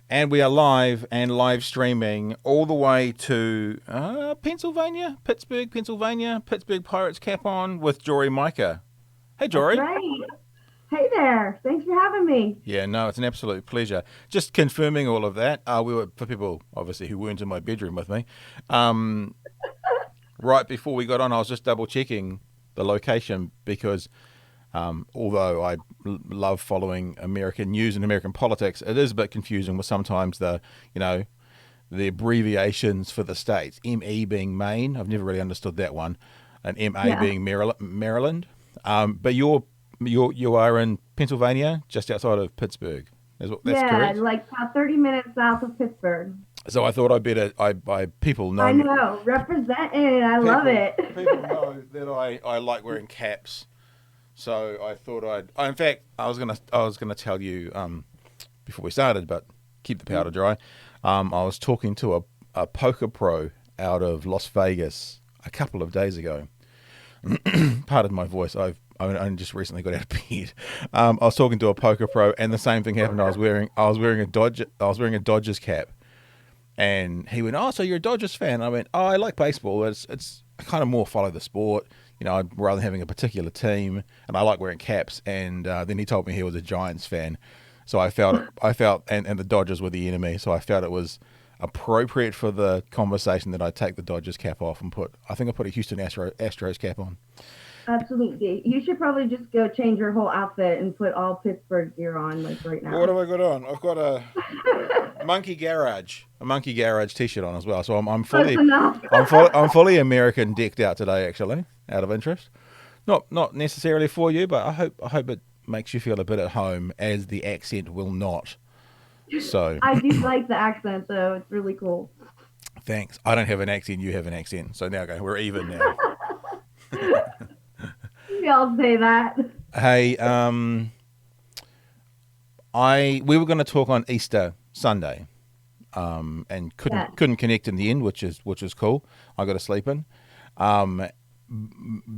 And we are live and live streaming all the way to Pennsylvania, Pittsburgh Pirates cap on with Jory Micah. Hey, That's Jory. right. Hey there. Thanks for having me. Yeah, no, it's an absolute pleasure. Just confirming all of that. We were, for people obviously who weren't in my bedroom with me, um, right before we got on, I was just double checking the location because although I love following American news and American politics, it is a bit confusing with sometimes you know, the abbreviations for the states. ME being Maine, I've never really understood that one, and MA Yeah. being Maryland. But you are in Pennsylvania, just outside of Pittsburgh. That's Yeah, correct. like about 30 minutes south of Pittsburgh. So I thought I'd better. I people know I me. know. Representing. I love People it. people know that I like wearing caps. So I thought In fact, I was gonna tell you before we started, but keep the powder dry. I was talking to a poker pro out of Las Vegas a couple of days ago. Pardon my voice. I only just recently got out of bed. I was talking to a poker pro, and the same thing happened. I was wearing a Dodgers cap, and he went, "Oh, so you're a Dodgers fan?" I went, "Oh, I like baseball. It's I kind of more follow the sport. Rather than having a particular team, and I like wearing caps." And then he told me he was a Giants fan, so and the Dodgers were the enemy. So I felt it was appropriate for the conversation that I take the Dodgers cap off and I put a Houston Astros cap on. Absolutely. You should probably just go change your whole outfit and put all Pittsburgh gear on, like right What now. have I got on? I've got a Monkey Garage T-shirt on as well. So Close enough. I'm fully American decked out today, actually, out of interest. Not necessarily for you, but I hope it makes you feel a bit at home, as the accent will not. So I do like the accent, though. It's really cool. thanks. I don't have an accent. You have an accent. So now we're even now. We all say that. Hey, we were going to talk on Easter Sunday, and Yeah. couldn't connect in the end, which is cool. I got to sleep in, um,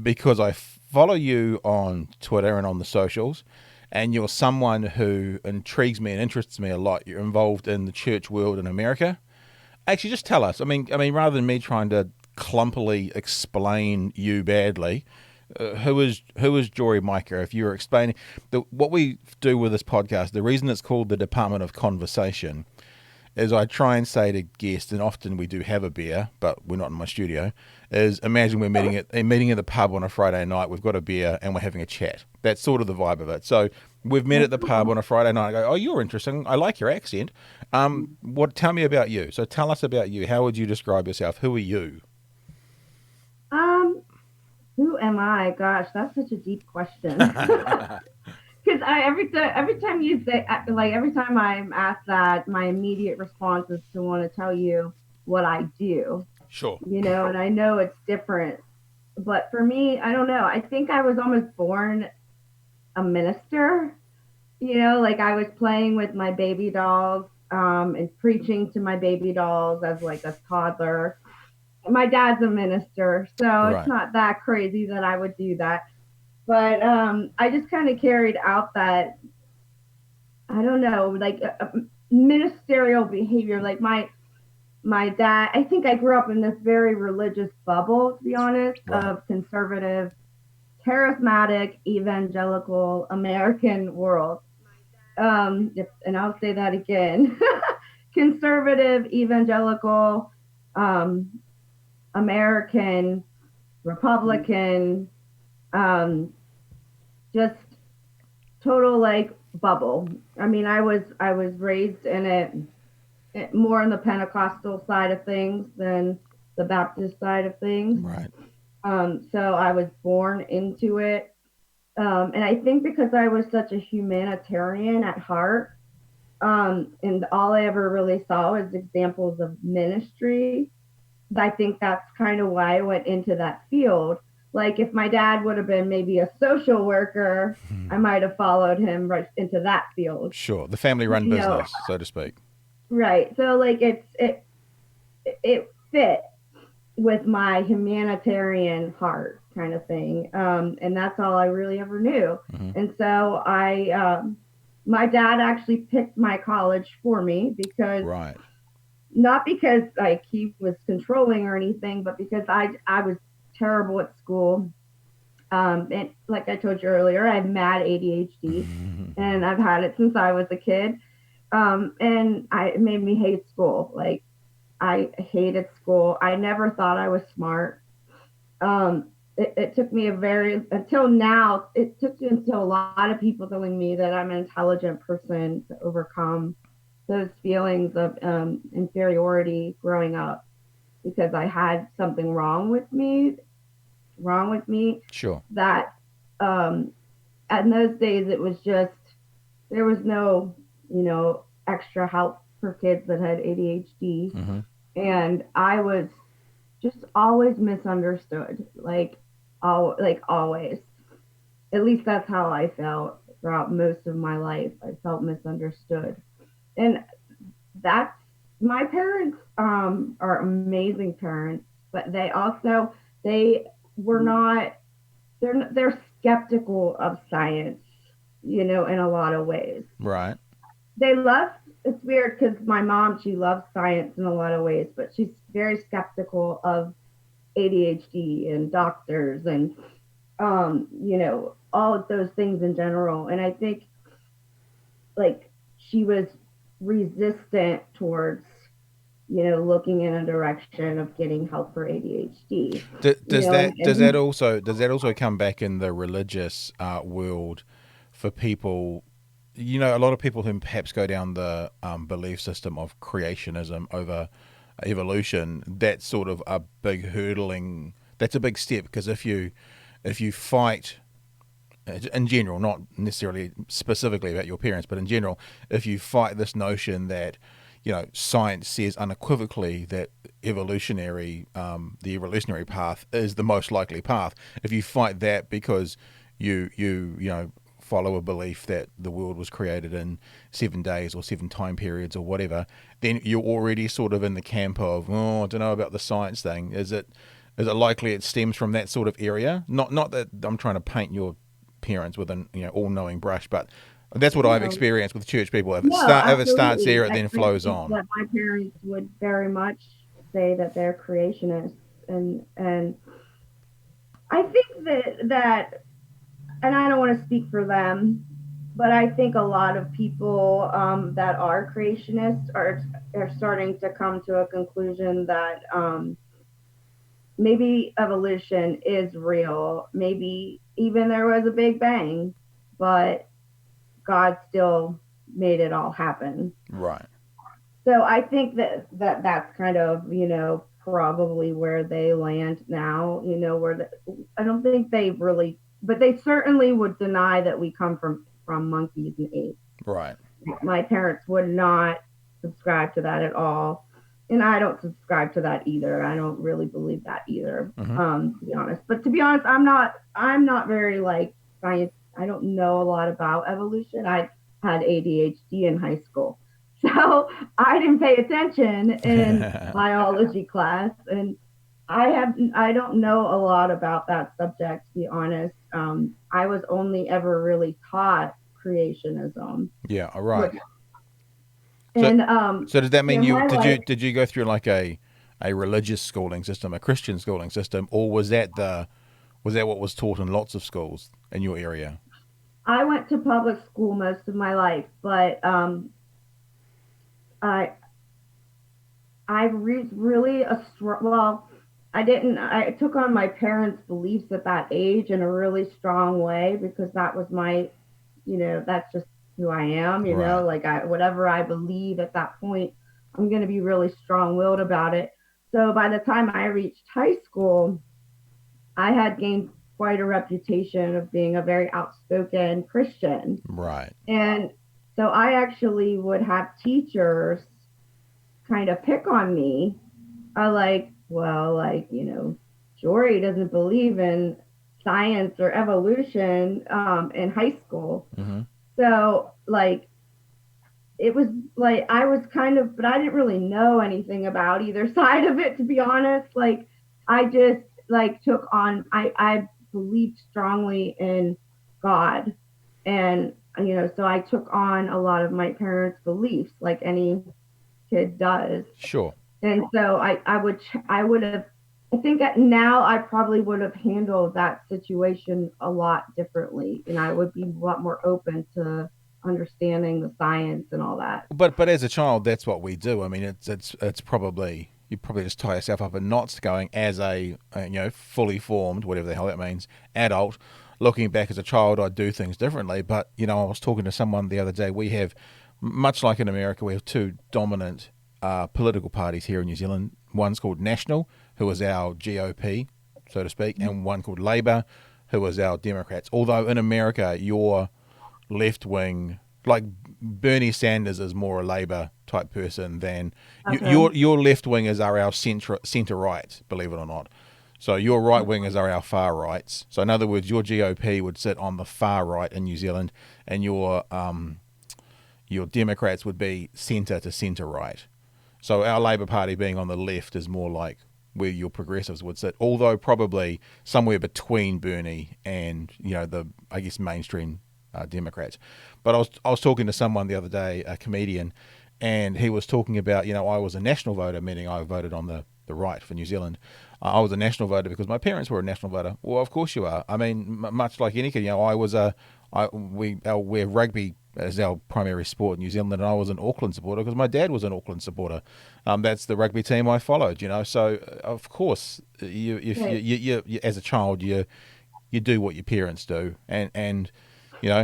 because I follow you on Twitter and on the socials, and you're someone who intrigues me and interests me a lot. You're involved in the church world in America. Actually, just tell us. I mean, rather than me trying to clumpily explain you badly, who is Jory Micah? If you were explaining what we do with this podcast, the reason it's called the Department of Conversation is I try and say to guests, and often we do have a beer, but we're not in my studio. Is imagine we're meeting at the pub on a Friday night. We've got a beer and we're having a chat. That's sort of the vibe of it. So we've met at That's the pub cool. on a Friday night. I go, oh, you're interesting. I like your accent. What? Tell me about you. So tell us about you. How would you describe yourself? Who are you? Um, who am I? Gosh, that's such a deep question. Because I every time you say like every time I'm asked that, my immediate response is to want to tell you what I do, Sure. and I know it's different. But for me, I don't know. I think I was almost born a minister. Like I was playing with my baby dolls, and preaching to my baby dolls as like a toddler. My dad's a minister, so it's Right. not that crazy that I would do that. But I just kind of carried out that, I don't know, like a ministerial behavior. Like my dad, I think I grew up in this very religious bubble, to be honest, Right. of conservative, charismatic, evangelical American world. And I'll say that again: conservative, evangelical, um, American, Republican, um, just total like bubble. I mean, I was raised in it more on the Pentecostal side of things than the Baptist side of things. Right. So I was born into it. And I think because I was such a humanitarian at heart, and all I ever really saw was examples of ministry, I think that's kind of why I went into that field. Like if my dad would have been maybe a social worker, I might have followed him right into that field. Sure. The family-run You know, business, so to speak. right. So like it fit with my humanitarian heart kind of thing. And that's all I really ever knew. Hmm. And so I My dad actually picked my college for me because Right. not because like he was controlling or anything, but because I was terrible at school. And like I told you earlier, I have mad ADHD, and I've had it since I was a kid. And it made me hate school. Like I hated school. I never thought I was smart. It took me a very until now. It took until a lot of people telling me that I'm an intelligent person to overcome those feelings of inferiority growing up because I had something wrong with me Sure. that um, in those days it was just there was no extra help for kids that had ADHD, Hmm. and I was just always misunderstood, like always. At least that's how I felt throughout most of my life. I felt misunderstood, and that's my parents are amazing parents, but they were not they're skeptical of science, in a lot of ways. Right. They love It's weird because my mom, she loves science in a lot of ways, but she's very skeptical of ADHD and doctors and all of those things in general. And I think like she was resistant towards looking in a direction of getting help for ADHD. Does And, that and we does that also come back in the religious world for people? You know, a lot of people who perhaps go down the belief system of creationism over evolution. That's sort of a big hurdling. That's a big step because if you fight in general, not necessarily specifically about your parents, but in general, if you fight this notion that science says unequivocally that the evolutionary path is the most likely path. If you fight that because you follow a belief that the world was created in 7 days or 7 time periods or whatever, then you're already sort of in the camp of, oh, I don't know about the science thing. Is it likely it stems from that sort of area? Not that I'm trying to paint your parents with an all-knowing brush, but that's what I've no, experienced with church people. no, If it starts absolutely. there, it then I flows think on. that my parents would very much say that they're creationists, and I think that and I don't want to speak for them, but I think a lot of people that are creationists are starting to come to a conclusion that maybe evolution is real. Maybe even there was a big bang, but God still made it all happen. Right. So I think that's kind of probably where they land now. I don't think they really, but they certainly would deny that we come from monkeys and apes. Right. My parents would not subscribe to that at all, and I don't subscribe to that either. I don't really believe that either, Hmm. to be honest. But to be honest, I'm not very like science. I don't know a lot about evolution. I had ADHD in high school, so I didn't pay attention in biology class, and I don't know a lot about that subject, to be honest. I was only ever really taught creationism, Yeah. All right. which So, and so does that mean my life, did you go through like a religious schooling system, a Christian schooling system, or was that what was taught in lots of schools in your area? I went to public school most of my life, but I really well. I didn't. I took on my parents' beliefs at that age in a really strong way because that was that's just who I am. Right. Like whatever I believe at that point, I'm going to be really strong-willed about it. So by the time I reached high school, I had gained quite a reputation of being a very outspoken Christian. Right. And so I actually would have teachers kind of pick on me. I like, well, like, Jory doesn't believe in science or evolution in high school. Hmm. So, like, it was like I was kind of, but I didn't really know anything about either side of it, to be honest. Like, I just like took on, I believed strongly in God, and So I took on a lot of my parents' beliefs, like any kid does. Sure. And so I would have, I think that now I probably would have handled that situation a lot differently, and I would be a lot more open to understanding the science and all that. But as a child, that's what we do. I mean, it's probably you probably just tie yourself up in knots going as a fully formed, whatever the hell that means, adult. Looking back as a child, I do things differently. But I was talking to someone the other day. We have, much like in America, we have two dominant political parties here in New Zealand. One's called National, who is our GOP, so to speak, and one called Labour, who is our Democrats. Although in America, your left wing, like Bernie Sanders is more a Labour type person than Okay. your left wingers are our centre right, believe it or not. So your right wingers are our far rights. So in other words, your GOP would sit on the far right in New Zealand, and your Democrats would be centre to centre right. So our Labour Party being on the left is more like where your progressives would sit, although probably somewhere between Bernie and the I guess mainstream Democrats. But I was talking to someone the other day, a comedian, and he was talking about I was a national voter, meaning I voted on the right for New Zealand. I was a national voter because my parents were a national voter. Well, of course you are. I mean, much like any kid, I was we have rugby as our primary sport in New Zealand, and I was an Auckland supporter because my dad was an Auckland supporter. That's the rugby team I followed. So of course, Right. you as a child, you do what your parents do, and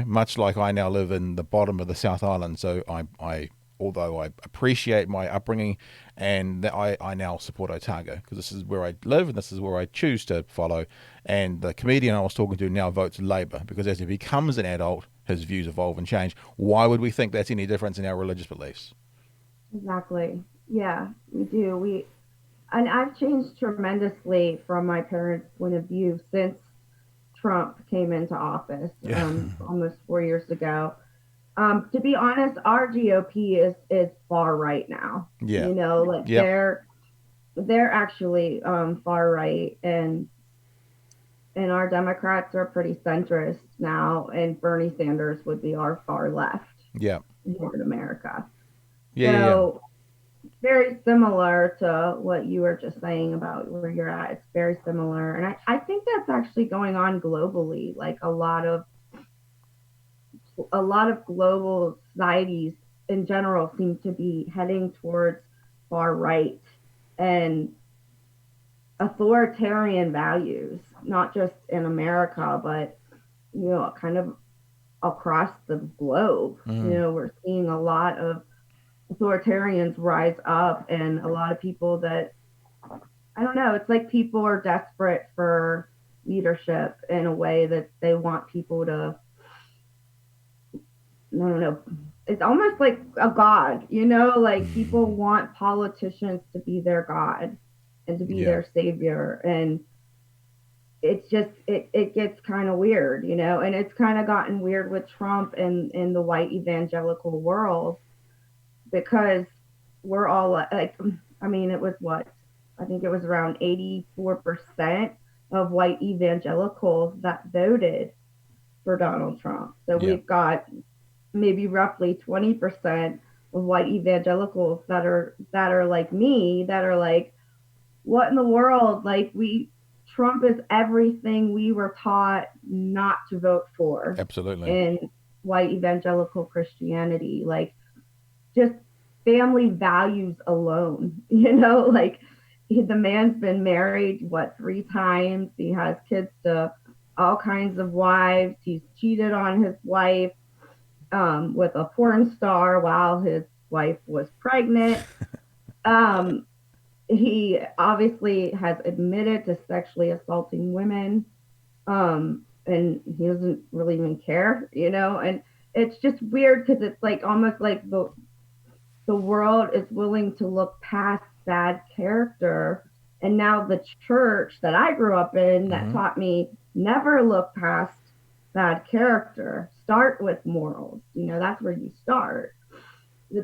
much like I now live in the bottom of the South Island, so I although I appreciate my upbringing, and that I now support Otago because this is where I live and this is where I choose to follow. And the comedian I was talking to now votes Labour because as he becomes an adult, his views evolve and change. Why would we think that's any difference in our religious beliefs? Exactly. Yeah, we do. And I've changed tremendously from my parents' point of view since Trump came into office Yeah, almost 4 years ago. To be honest, our GOP is far right now. yeah, Like yeah, they're actually far right, and our Democrats are pretty centrist now, and Bernie Sanders would be our far left yeah, here in America. yeah, yeah, yeah. So very similar to what you were just saying about where you're at. It's very similar. And I think that's actually going on globally. Like a lot of global societies in general seem to be heading towards far right and authoritarian values, not just in America, but kind of across the globe. Mm, We're seeing a lot of authoritarians rise up, and a lot of people that I don't know, it's like people are desperate for leadership in a way that they want people to, I don't know, it's almost like a god, like people want politicians to be their god and to be yeah, their savior. And it gets kind of weird, and it's kind of gotten weird with Trump and in the white evangelical world because we're all like, I mean, it was what? I think it was around 84% of white evangelicals that voted for Donald Trump. So yeah. we've got maybe roughly 20% of white evangelicals that are like me, that are like, what in the world? Like Trump is everything we were taught not to vote for Absolutely. in white evangelical Christianity. Like just family values alone, like the man's been married, what, 3 times? He has kids to all kinds of wives. He's cheated on his wife with a porn star while his wife was pregnant. Um, he obviously has admitted to sexually assaulting women, and he doesn't really even care, and it's just weird because it's like almost like the world is willing to look past bad character. And now the church that I grew up in that Hmm. taught me never look past bad character, start with morals. That's where you start.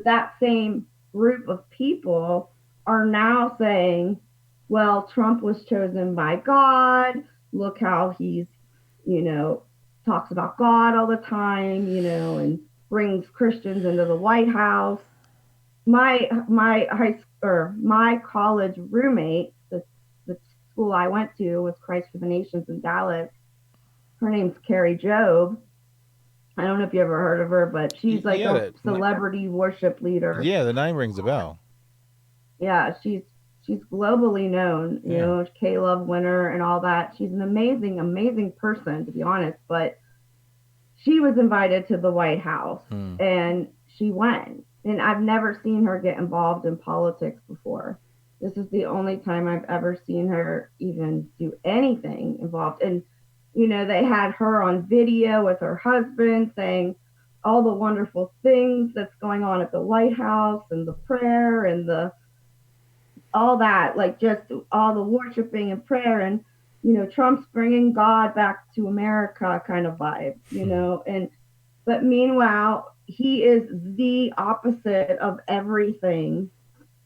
That same group of people are now saying, well, Trump was chosen by God. Look how he's, you know, talks about God all the time, and brings Christians into the White House. My college roommate, the school I went to was Christ for the Nations in Dallas. Her name's Carrie Job. I don't know if you ever heard of her, but she's like Yeah, a celebrity worship leader. yeah, the name rings a bell. Yeah, she's globally known, Yeah. K-Love winner and all that. She's an amazing, amazing person, to be honest. But she was invited to the White House Hmm. and she went. And I've never seen her get involved in politics before. This is the only time I've ever seen her even do anything involved. And, they had her on video with her husband saying all the wonderful things that's going on at the White House and the prayer and the all that, like just all the worshiping and prayer and Trump's bringing God back to America kind of vibe, and but meanwhile he is the opposite of everything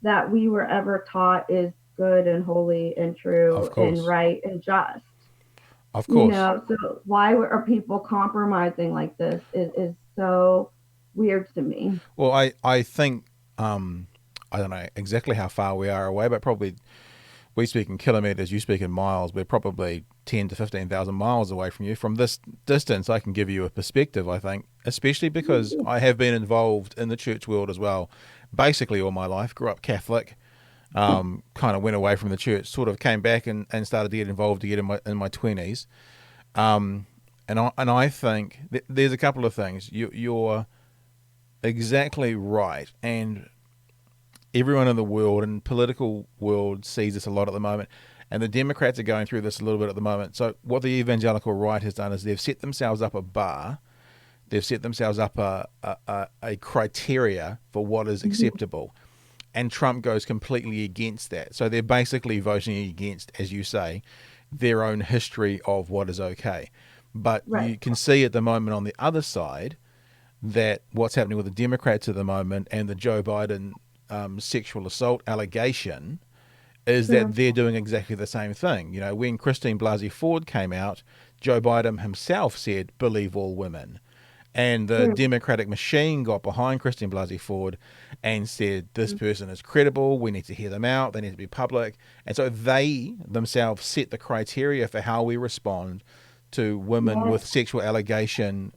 that we were ever taught is good and holy and Of true and course. right and just. Of course. So why are people compromising like this is so weird to me. Well, I think I don't know exactly how far we are away, but probably we speak in kilometers, you speak in miles. We're probably 10 to 15,000 miles away from you. From this distance, I can give you a perspective, I think, especially because I have been involved in the church world as well, basically all my life. Grew up Catholic, kind of went away from the church, sort of came back and started to get involved again in my 20s. And I think there's a couple of things. You're exactly right. And everyone in the world and political world sees this a lot at the moment. And the Democrats are going through this a little bit at the moment. So what the evangelical right has done is they've set themselves up a bar. They've set themselves up a criteria for what is acceptable. And Trump goes completely against that. So they're basically voting against, as you say, their own history of what is okay. But Right. you can see at the moment on the other side that what's happening with the Democrats at the moment and the Joe Biden sexual assault allegation is that they're doing exactly the same thing. When Christine Blasey Ford came out, Joe Biden himself said, "Believe all women." And the Democratic machine got behind Christine Blasey Ford and said, "This person is credible. We need to hear them out. They need to be public." And so they themselves set the criteria for how we respond to women with sexual allegations.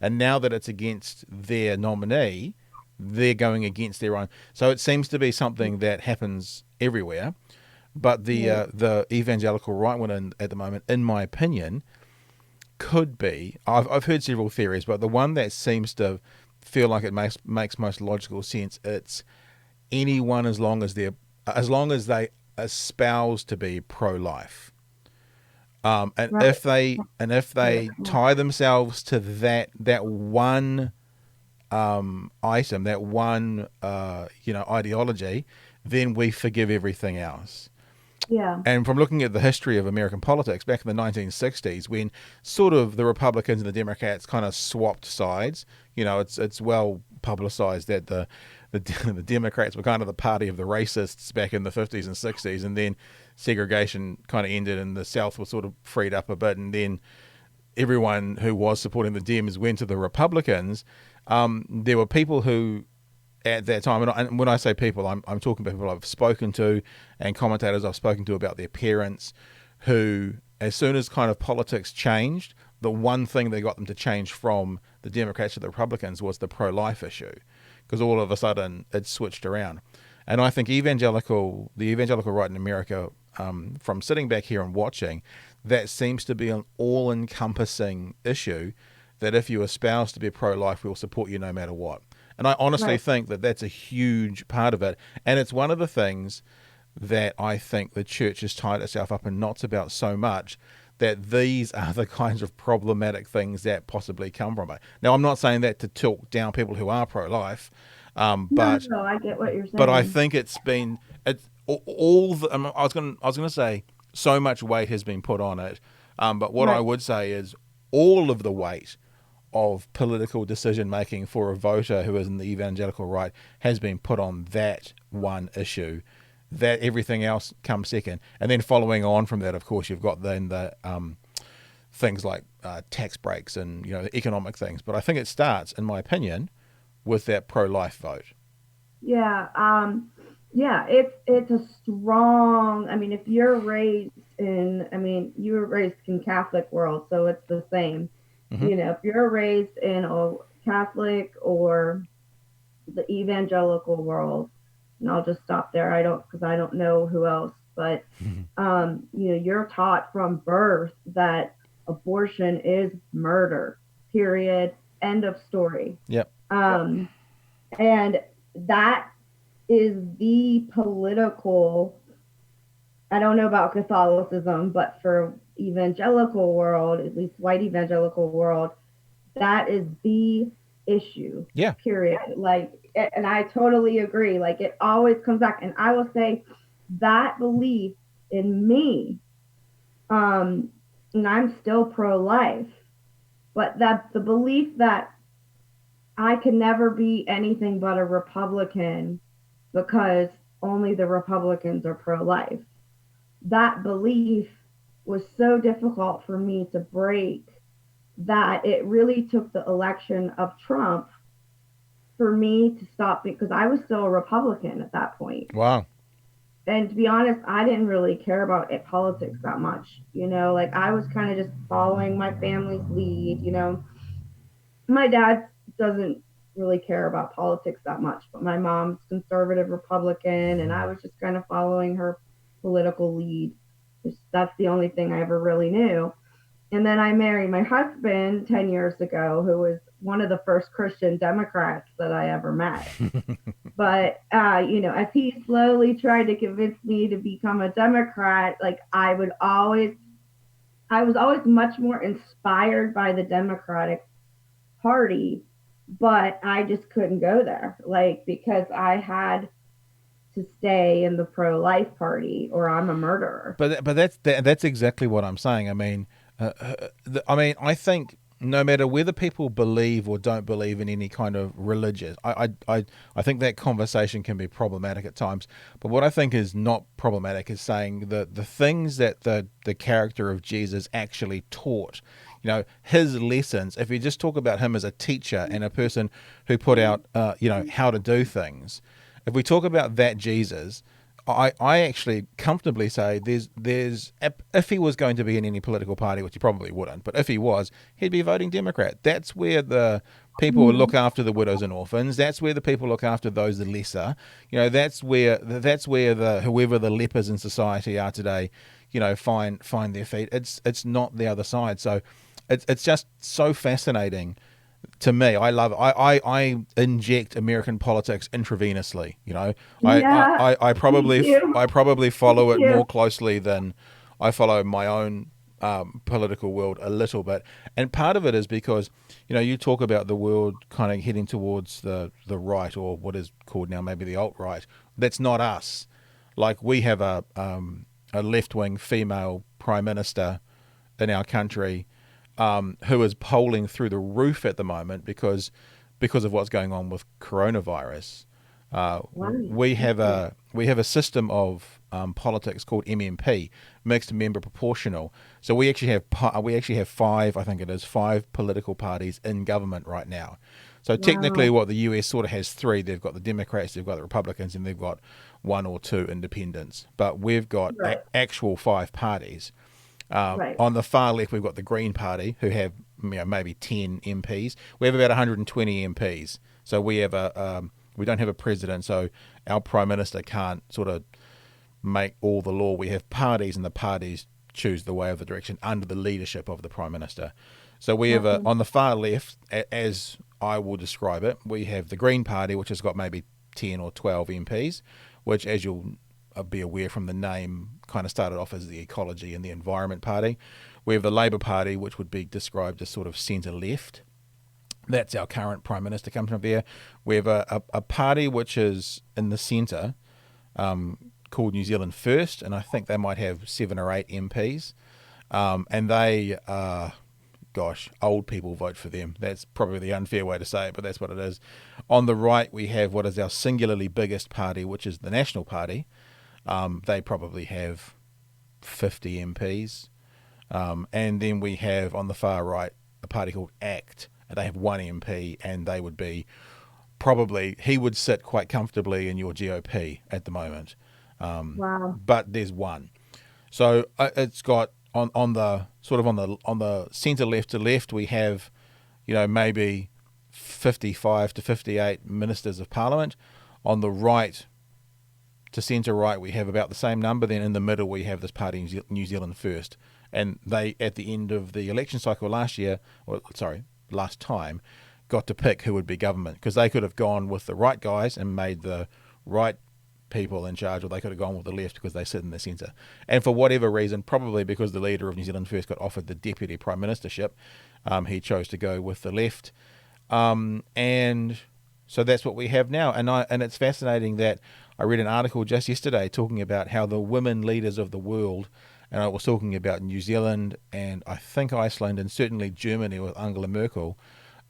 And now that it's against their nominee, they're going against their own. So it seems to be something that happens everywhere. But the evangelical right one at the moment, in my opinion, could be. I've heard several theories, but the one that seems to feel like it makes most logical sense. It's anyone as long as they espouse to be pro-life. And Right. if they tie themselves to that one item, that one ideology, then we forgive everything else. Yeah. And from looking at the history of American politics back in the 1960s, when sort of the Republicans and the Democrats kind of swapped sides, it's well publicized that the Democrats were kind of the party of the racists back in the 50s and 60s, and then segregation kind of ended and the South was sort of freed up a bit, and then everyone who was supporting the Dems went to the Republicans. There were people who at that time, and when I say people, I'm talking about people I've spoken to and commentators I've spoken to about their parents, who, as soon as kind of politics changed, the one thing they got them to change from the Democrats to the Republicans was the pro-life issue, because all of a sudden it switched around. And I think the evangelical right in America, from sitting back here and watching, that seems to be an all-encompassing issue, that if you espouse to be pro-life, we'll support you no matter what. And I honestly think that that's a huge part of it. And it's one of the things that I think the church has tied itself up in knots about so much, that these are the kinds of problematic things that possibly come from it. Now, I'm not saying that to talk down people who are pro-life, but No, I get what you're saying. but I think it's all the, I was going to say so much weight has been put on it. But what I would say is all of the weight of political decision making for a voter who is in the evangelical right has been put on that one issue. That everything else comes second, and then following on from that, of course, you've got then the things like tax breaks and economic things. But I think it starts, in my opinion, with that pro-life vote. Yeah, yeah, it's a strong. I mean, if you're raised in, I mean, you were raised in Catholic world, so it's the same. Hmm. If you're raised in a Catholic or the evangelical world, and I'll just stop there. I don't because I don't know who else, but you're taught from birth that abortion is murder. Period. End of story. Yep. Um, and that is the political. I don't know about Catholicism, but for evangelical world, at least white evangelical world, that is the issue. Yeah. Period. Like, and I totally agree. Like, it always comes back, and I will say that belief in me, and I'm still pro-life, but that the belief that I can never be anything but a Republican because only the Republicans are pro-life. That belief was so difficult for me to break that it really took the election of Trump for me to stop because I was still a Republican at that point. Wow. And to be honest, I didn't really care about politics that much. Like I was kind of just following my family's lead. My dad doesn't really care about politics that much, but my mom's conservative Republican, and I was just kind of following her political lead. That's the only thing I ever really knew. And then I married my husband 10 years ago, who was one of the first Christian Democrats that I ever met. But, as he slowly tried to convince me to become a Democrat, like I was always much more inspired by the Democratic Party, but I just couldn't go there, like, because I had to stay in the pro-life party or I'm a murderer. But that's exactly what I'm saying. I mean, I think no matter whether people believe or don't believe in any kind of religion, I think that conversation can be problematic at times. But what I think is not problematic is saying the things that the character of Jesus actually taught. His lessons. If you just talk about him as a teacher and a person who put out, how to do things. If we talk about that Jesus, I actually comfortably say there's if he was going to be in any political party, which he probably wouldn't, but if he was, he'd be voting Democrat. That's where the people look after the widows and orphans. That's where the people look after those the lesser. That's where the whoever the lepers in society are today, find their feet. It's not the other side. So it's just so fascinating to me. I love it. I inject American politics intravenously. Yeah, I probably follow it too. more closely than I follow my own political world a little bit. And part of it is because you talk about the world kind of heading towards the right, or what is called now maybe the alt right. That's not us. Like, we have a left wing female prime minister in our country, who is polling through the roof at the moment because of what's going on with coronavirus. Wow. We have a system of politics called MMP, mixed member proportional. So we actually have five, I think it is five political parties in government right now. So technically, Wow. what the US sort of has three. They've got the Democrats, they've got the Republicans, and they've got one or two independents. But we've got Right. actual five parties. Right. On the far left, we've got the Green Party, who have maybe 10 MPs. We have about 120 MPs. So we don't have a president. So our prime minister can't sort of make all the law. We have parties, and the parties choose the way of the direction under the leadership of the prime minister. So we have Okay. on the far left, as I will describe it, we have the Green Party, which has got maybe 10 or 12 MPs, which, as you'll be aware from the name, kind of started off as the Ecology and the Environment Party. We have the Labour Party, which would be described as sort of centre-left. That's our current Prime Minister comes from there. We have a party which is in the centre, called New Zealand First, and I think they might have 7 or 8 MPs. And they old people vote for them. That's probably the unfair way to say it, but that's what it is. On the right, we have what is our singularly biggest party, which is the National Party. They probably have 50 MPs. And then we have on the far right a party called ACT, and they have one MP, and they would be probably, he would sit quite comfortably in your GOP at the moment. Wow. But there's one. So it's got on the sort of on the centre left to left, we have, maybe 55 to 58 ministers of parliament. On the right to centre right, we have about the same number. Then in the middle, we have this party, New Zealand First. And they, at the end of the election cycle last time, got to pick who would be government, because they could have gone with the right guys and made the right people in charge, or they could have gone with the left because they sit in the centre. And for whatever reason, probably because the leader of New Zealand First got offered the deputy prime ministership, he chose to go with the left. And so that's what we have now. And it's fascinating that I read an article just yesterday talking about how the women leaders of the world, and I was talking about New Zealand and I think Iceland and certainly Germany with Angela Merkel,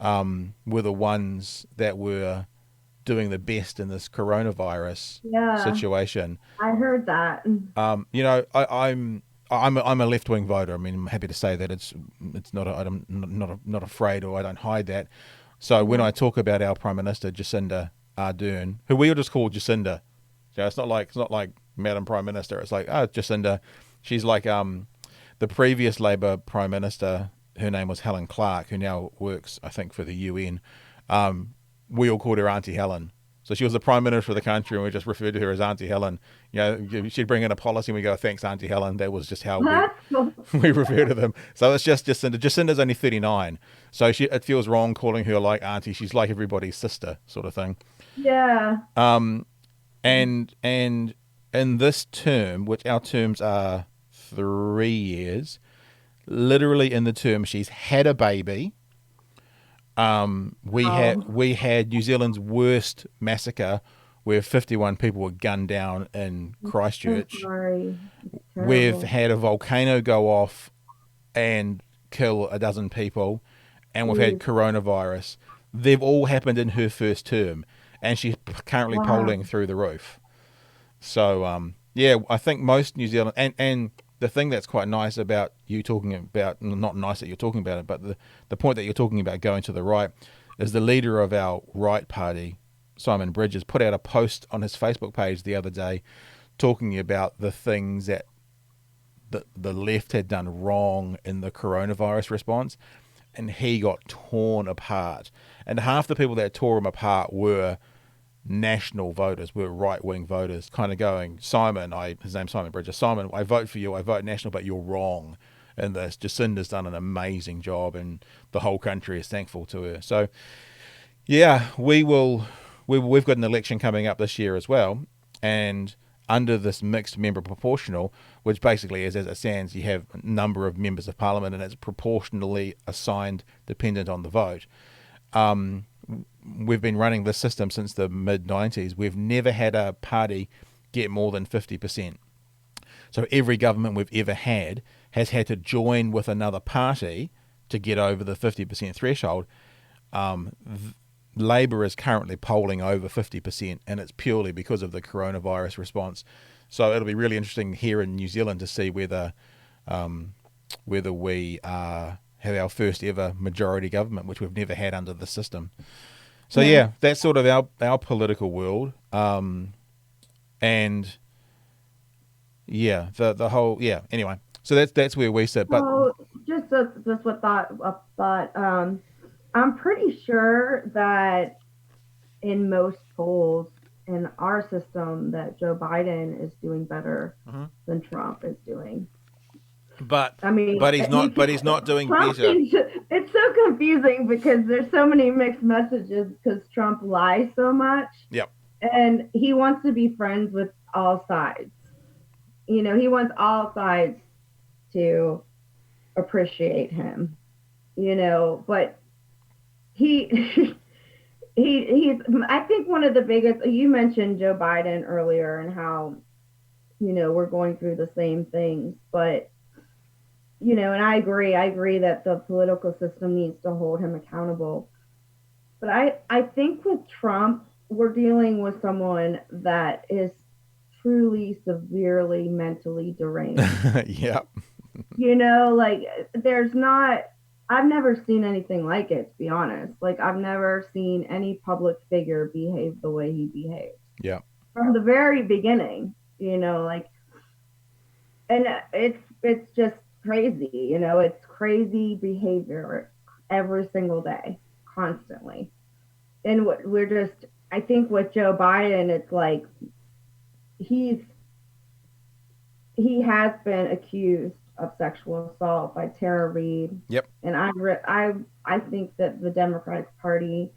were the ones that were doing the best in this coronavirus Yeah, situation. I heard that. I'm a left wing voter. I mean, I'm happy to say that it's not. I'm not afraid, or I don't hide that. So when Yeah. I talk about our Prime Minister Jacinda Ardern, who we all just call Jacinda, it's not like Madam Prime Minister. It's like, Jacinda. She's like the previous Labor Prime Minister. Her name was Helen Clark, who now works, I think, for the UN. We all called her Auntie Helen. So she was the Prime Minister of the country, and we just referred to her as Auntie Helen. She'd bring in a policy, and we go, "Thanks, Auntie Helen." That was just how we That's cool. we refer to them. So it's just Jacinda. Jacinda's only 39, so it feels wrong calling her like Auntie. She's like everybody's sister, sort of thing. Yeah. And in this term, which our terms are 3 years, literally in the term, she's had a baby. Oh, We had New Zealand's worst massacre, where 51 people were gunned down in so Christchurch. sorry. It's We've terrible. had a volcano go off and kill a dozen people, and we've had Jeez. coronavirus. They've all happened in her first term, and she's currently Wow. polling through the roof. So yeah, I think most New Zealand, and the thing that's quite nice about you talking about, not nice that you're talking about it, but the point that you're talking about going to the right, is the leader of our right party, Simon Bridges, put out a post on his Facebook page the other day talking about the things that the left had done wrong in the coronavirus response, and he got torn apart. And half the people that tore him apart were national voters, were right wing voters, kind of going, his name's Simon Bridges, Simon, I vote for you, I vote national, but you're wrong in this. Jacinda's done an amazing job, and the whole country is thankful to her. So yeah, we've got an election coming up this year as well, and under this mixed member proportional, which basically is, as it stands, you have a number of members of parliament and it's proportionally assigned dependent on the vote. We've been running this system since the mid 90s. We've never had a party get more than 50%. So every government we've ever had has had to join with another party to get over the 50% threshold. Labor is currently polling over 50%, and it's purely because of the coronavirus response. So it'll be really interesting here in New Zealand to see whether we have our first ever majority government, which we've never had under the system. So Yeah. yeah, that's sort of our political world, and the whole, yeah. Anyway, so that's where we sit. But So just what thought. I'm pretty sure that in most polls in our system that Joe Biden is doing better than Trump is doing. but I mean, but he's not. But he's not doing Trump better. seems it's so confusing because there's so many mixed messages because Trump lies so much Yep. and he wants to be friends with all sides. He wants all sides to appreciate him, but he he's I think one of the biggest, you mentioned Joe Biden earlier and how, we're going through the same things, but and I agree that the political system needs to hold him accountable. But I think with Trump, we're dealing with someone that is truly severely mentally deranged. Yep. Like there's not, I've never seen anything like it, to be honest. Like I've never seen any public figure behave the way he behaved Yeah. from the very beginning, like, and it's just crazy, it's crazy behavior every single day, constantly. And what we're just, I think with Joe Biden, it's like he's he has been accused of sexual assault by Tara Reid, Yep. and I think that the Democratic Party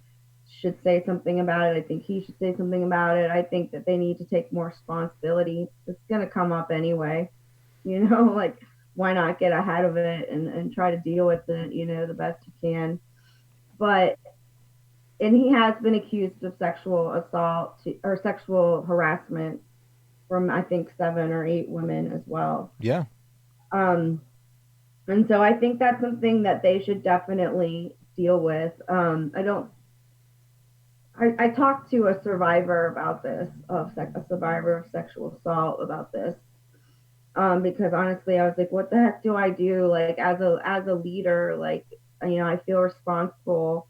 should say something about it. I think he should say something about it. I think that they need to take more responsibility. It's going to come up anyway, like why not get ahead of it and try to deal with it, the best you can. But and he has been accused of sexual assault or sexual harassment from I think 7 or 8 women as well. Yeah. Um, and so I think that's something that they should definitely deal with. I don't. I talked to a survivor about this, a survivor of sexual assault about this, because honestly, I was like, what the heck do I do? Like as a leader, like I feel responsible,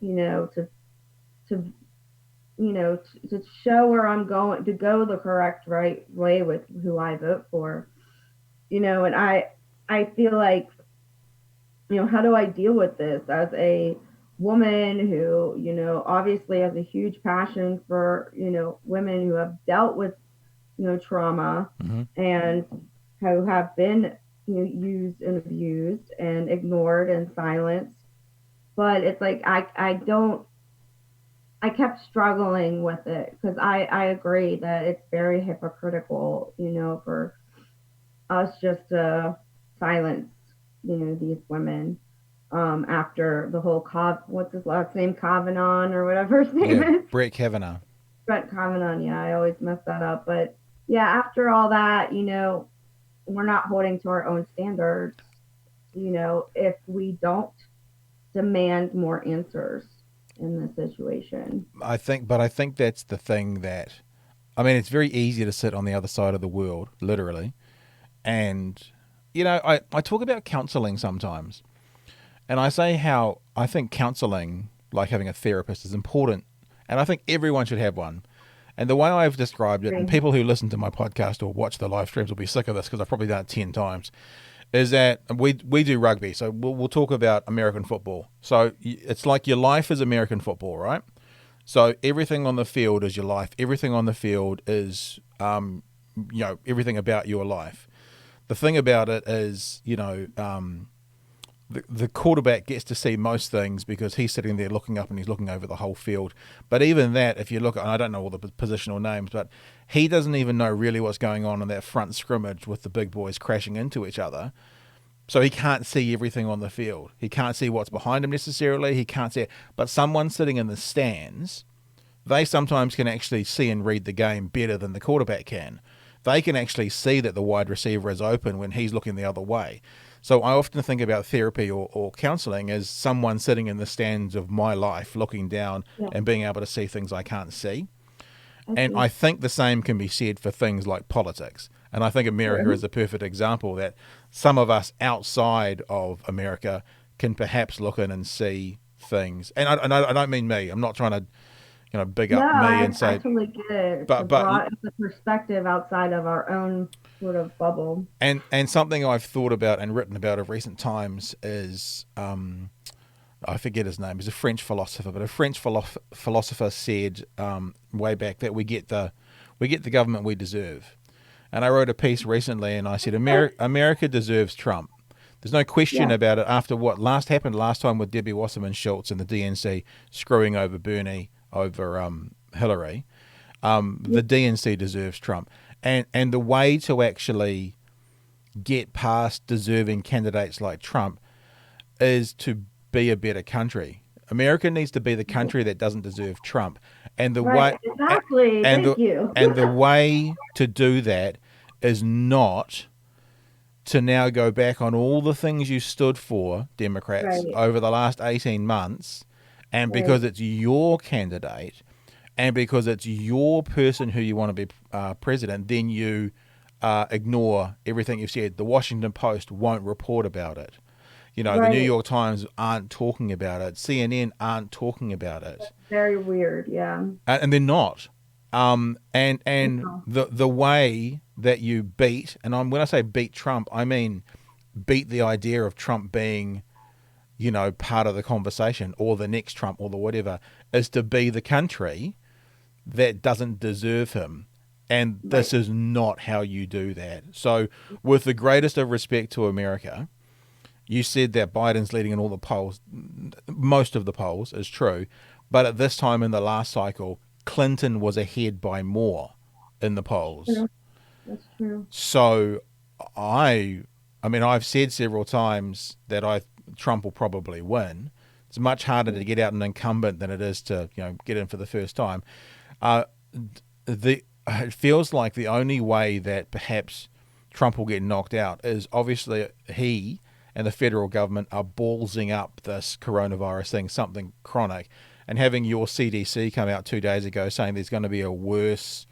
to to show where I'm going, to go the correct right way with who I vote for, and I feel like, how do I deal with this as a woman who, obviously has a huge passion for, women who have dealt with, trauma Mm-hmm. and who have been, used and abused and ignored and silenced. But it's like, I kept struggling with it because I agree that it's very hypocritical, for us just to silence, these women, after the whole what's his last name, Kavanaugh or whatever his name Yeah. is, Brett Kavanaugh. Brett Kavanaugh. Yeah, I always mess that up, but yeah, after all that, we're not holding to our own standards, if we don't demand more answers in this situation. I think that's the thing that, I mean, it's very easy to sit on the other side of the world, literally. And, I talk about counseling sometimes. And I say how I think counseling, like having a therapist, is important. And I think everyone should have one. And the way I've described it, and people who listen to my podcast or watch the live streams will be sick of this because I've probably done it 10 times, is that we do rugby. So we'll talk about American football. So it's like your life is American football, right? So everything on the field is your life. Everything on the field is, everything about your life. The thing about it is, the quarterback gets to see most things because he's sitting there looking up and he's looking over the whole field. But even that, if you look at, and I don't know all the positional names, but he doesn't even know really what's going on in that front scrimmage with the big boys crashing into each other. So he can't see everything on the field. He can't see what's behind him necessarily. He can't see it. But someone sitting in the stands, they sometimes can actually see and read the game better than the quarterback can. They can actually see that the wide receiver is open when he's looking the other way. So I often think about therapy or counseling as someone sitting in the stands of my life, looking down Yeah, and being able to see things I can't see. I And see. I think the same can be said for things like politics. And I think America Sure. is a perfect example that some of us outside of America can perhaps look in and see things. And I don't mean me. I'm not trying to, big No, up me I, and I say, totally get it. It's a but broad, it's a perspective outside of our own sort of bubble. and something I've thought about and written about of recent times is I forget his name. He's a French philosopher, but a French philosopher said way back that we get the government we deserve. And I wrote a piece recently, and I said America deserves Trump. There's no question Yeah, about it. After what happened last time with Debbie Wasserman Schultz and the DNC screwing over Bernie over Hillary, the DNC deserves Trump. And the way to actually get past deserving candidates like Trump is to be a better country. America needs to be the country that doesn't deserve Trump, and the right. way Exactly. and Thank the you. and the way to do that is not to now go back on all the things you stood for, Democrats, Right, over the last 18 months, and because right. it's your candidate, and because it's your person who you want to be president, then you ignore everything you've said. The Washington Post won't report about it. You know, the New Right. York Times aren't talking about it. CNN aren't talking about it, Very weird. Yeah. and they're not. And No. the way that you beat, and when I say beat Trump, I mean beat the idea of Trump being, you know, part of the conversation or the next Trump or the whatever, is to be the country that doesn't deserve him. And Right. this is not how you do that. So, with the greatest of respect to America, you said that Biden's leading in all the polls. Most of the polls is true. But at this time in the last cycle, Clinton was ahead by more in the polls. True. That's true. So I I mean I've said several times that Trump will probably win. It's much harder to get out an incumbent than it is to, you know, get in for the first time. Uh, the It feels like the only way that perhaps Trump will get knocked out is obviously he and the federal government are ballsing up this coronavirus thing, something chronic, and having your CDC come out 2 days ago saying there's going to be a worse,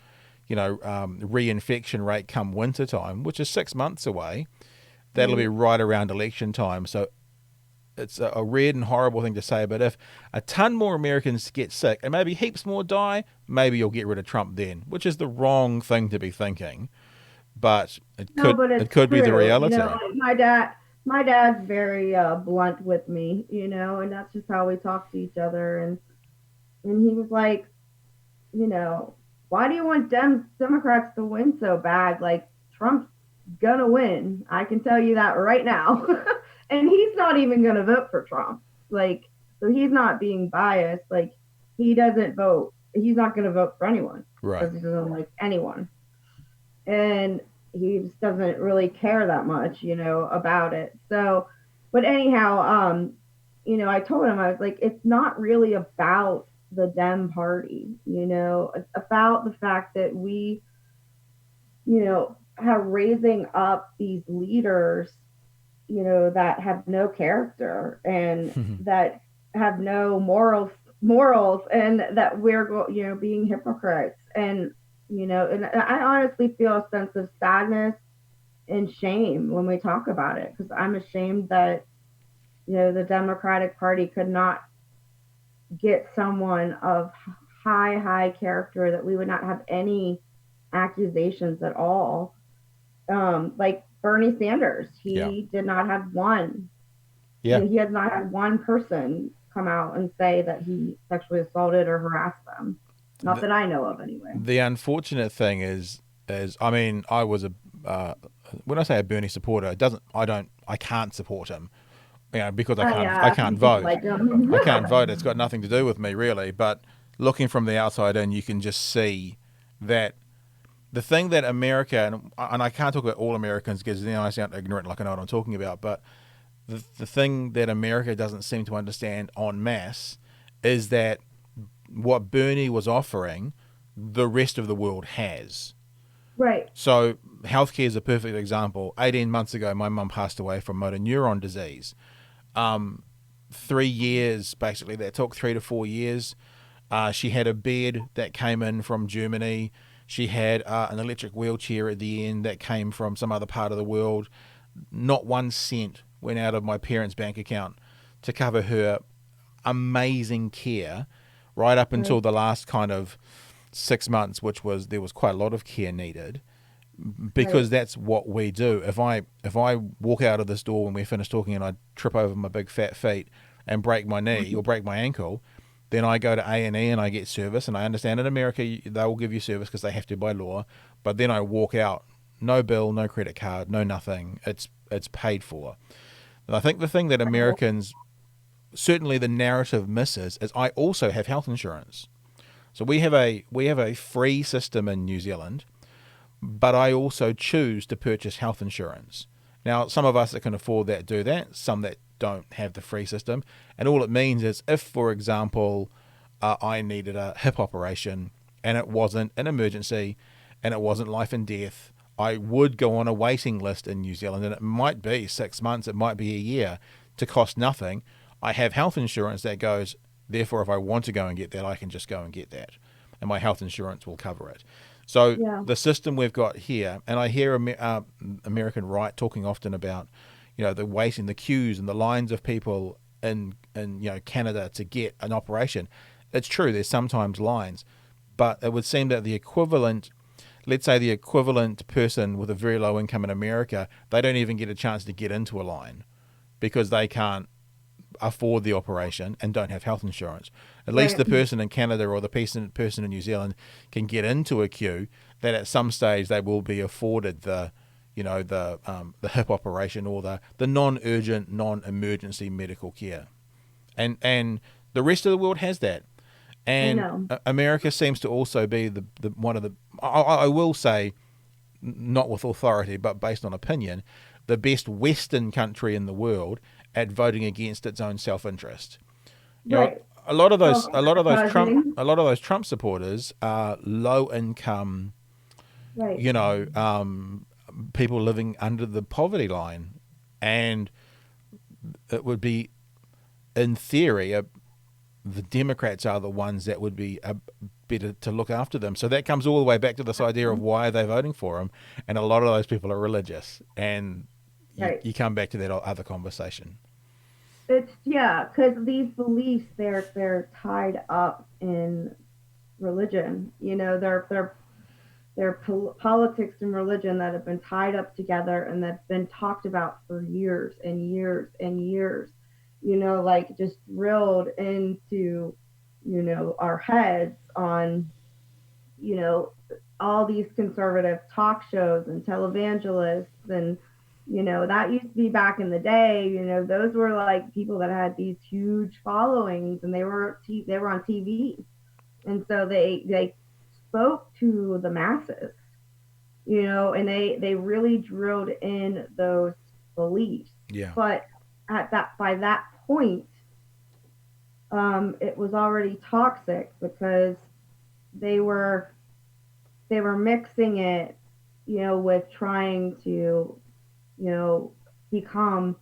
you know, reinfection rate come winter time, which is 6 months away. That'll be Right. right around election time. So it's a weird and horrible thing to say, but if a ton more Americans get sick and maybe heaps more die, maybe you'll get rid of Trump then, which is the wrong thing to be thinking. But No, but it it's could be the true. You know, reality. like my dad's very blunt with me, you know, and that's just how we talk to each other. And he was like, you know, why do you want Democrats to win so bad? Like Trump's gonna win. I can tell you that right now. And he's not even gonna vote for Trump. Like, so he's not being biased. Like, he doesn't vote. He's not gonna vote for anyone Right. because he doesn't like anyone. And he just doesn't really care that much, you know, about it. So, but anyhow, you know, I told him, I was like, it's not really about the Dem party, you know, it's about the fact that we, you know, have raising up these leaders, you know, that have no character and that have no morals, and that we're, you know, being hypocrites. And, you know, and I honestly feel a sense of sadness and shame when we talk about it, because I'm ashamed that, you know, the Democratic Party could not get someone of high character, that we would not have any accusations at all. Like Bernie Sanders, Yeah. he did not have one. Yeah. He has not had one person come out and say that he sexually assaulted or harassed them. Not The, that I know of, anyway. the unfortunate thing is I mean, I was a when I say a Bernie supporter, it doesn't. I can't support him, you know, because Oh I yeah, can't some people vote. like him. I can't vote. It's got nothing to do with me really. But looking from the outside in, you can just see that the thing that America, and I can't talk about all Americans because then I sound ignorant, like I know what I'm talking about. But the thing that America doesn't seem to understand en masse is that what Bernie was offering, the rest of the world has. Right. So healthcare is a perfect example. 18 months ago, my mum passed away from motor neuron disease. 3 years, basically, that took 3 to 4 years. She had a bed that came in from Germany. She had an electric wheelchair at the end that came from some other part of the world. Not 1 cent went out of my parents' bank account to cover her amazing care right up until Right. the last kind of 6 months, which was there was quite a lot of care needed because Right. that's what we do. If I walk out of this door when we're finished talking and I trip over my big fat feet and break my knee or break my ankle, then I go to A&E and I get service. And I understand in America they will give you service because they have to by law. But then I walk out, no bill, no credit card, no nothing. It's paid for. And I think the thing that Americans, certainly the narrative misses, is I also have health insurance. So we have a free system in New Zealand, but I also choose to purchase health insurance. Now, some of us that can afford that do that, some that don't have the free system. And all it means is if, for example, I needed a hip operation and it wasn't an emergency and it wasn't life and death, I would go on a waiting list in New Zealand, and it might be 6 months, it might be a year, to cost nothing. I have health insurance that goes, therefore, if I want to go and get that, I can just go and get that, and my health insurance will cover it. So Yeah. the system we've got here, and I hear American right talking often about, the waiting, the queues, and the lines of people in Canada to get an operation. It's true. There's sometimes lines, but it would seem that the equivalent, let's say the equivalent person with a very low income in America, they don't even get a chance to get into a line because they can't afford the operation and don't have health insurance. At least Right. the person in Canada or the person in New Zealand can get into a queue that at some stage they will be afforded the hip operation or the non-urgent, non-emergency medical care. And the rest of the world has that. I And know. America seems to also be the one of the, I will say, not with authority, but based on opinion, the best Western country in the world at voting against its own self-interest. You know, Right. a lot of those, Well, causing. a lot of those Trump supporters are low-income, Right. you know, people living under the poverty line, and it would be, in theory, the Democrats are the ones that would be better to look after them. So that comes all the way back to this idea of why are they voting for him, and a lot of those people are religious, and Right. you come back to that other conversation. It's yeah, because these beliefs they're tied up in religion. They're politics and religion that have been tied up together and that's been talked about for years and years and years. Like just drilled into our heads on you know all these conservative talk shows and televangelists and that used to be back in the day. Those were like people that had these huge followings and they were on TV, and so they spoke to the masses, and they really drilled in those beliefs. Yeah, But at that by that point, it was already toxic because they were they were mixing it, with trying to, become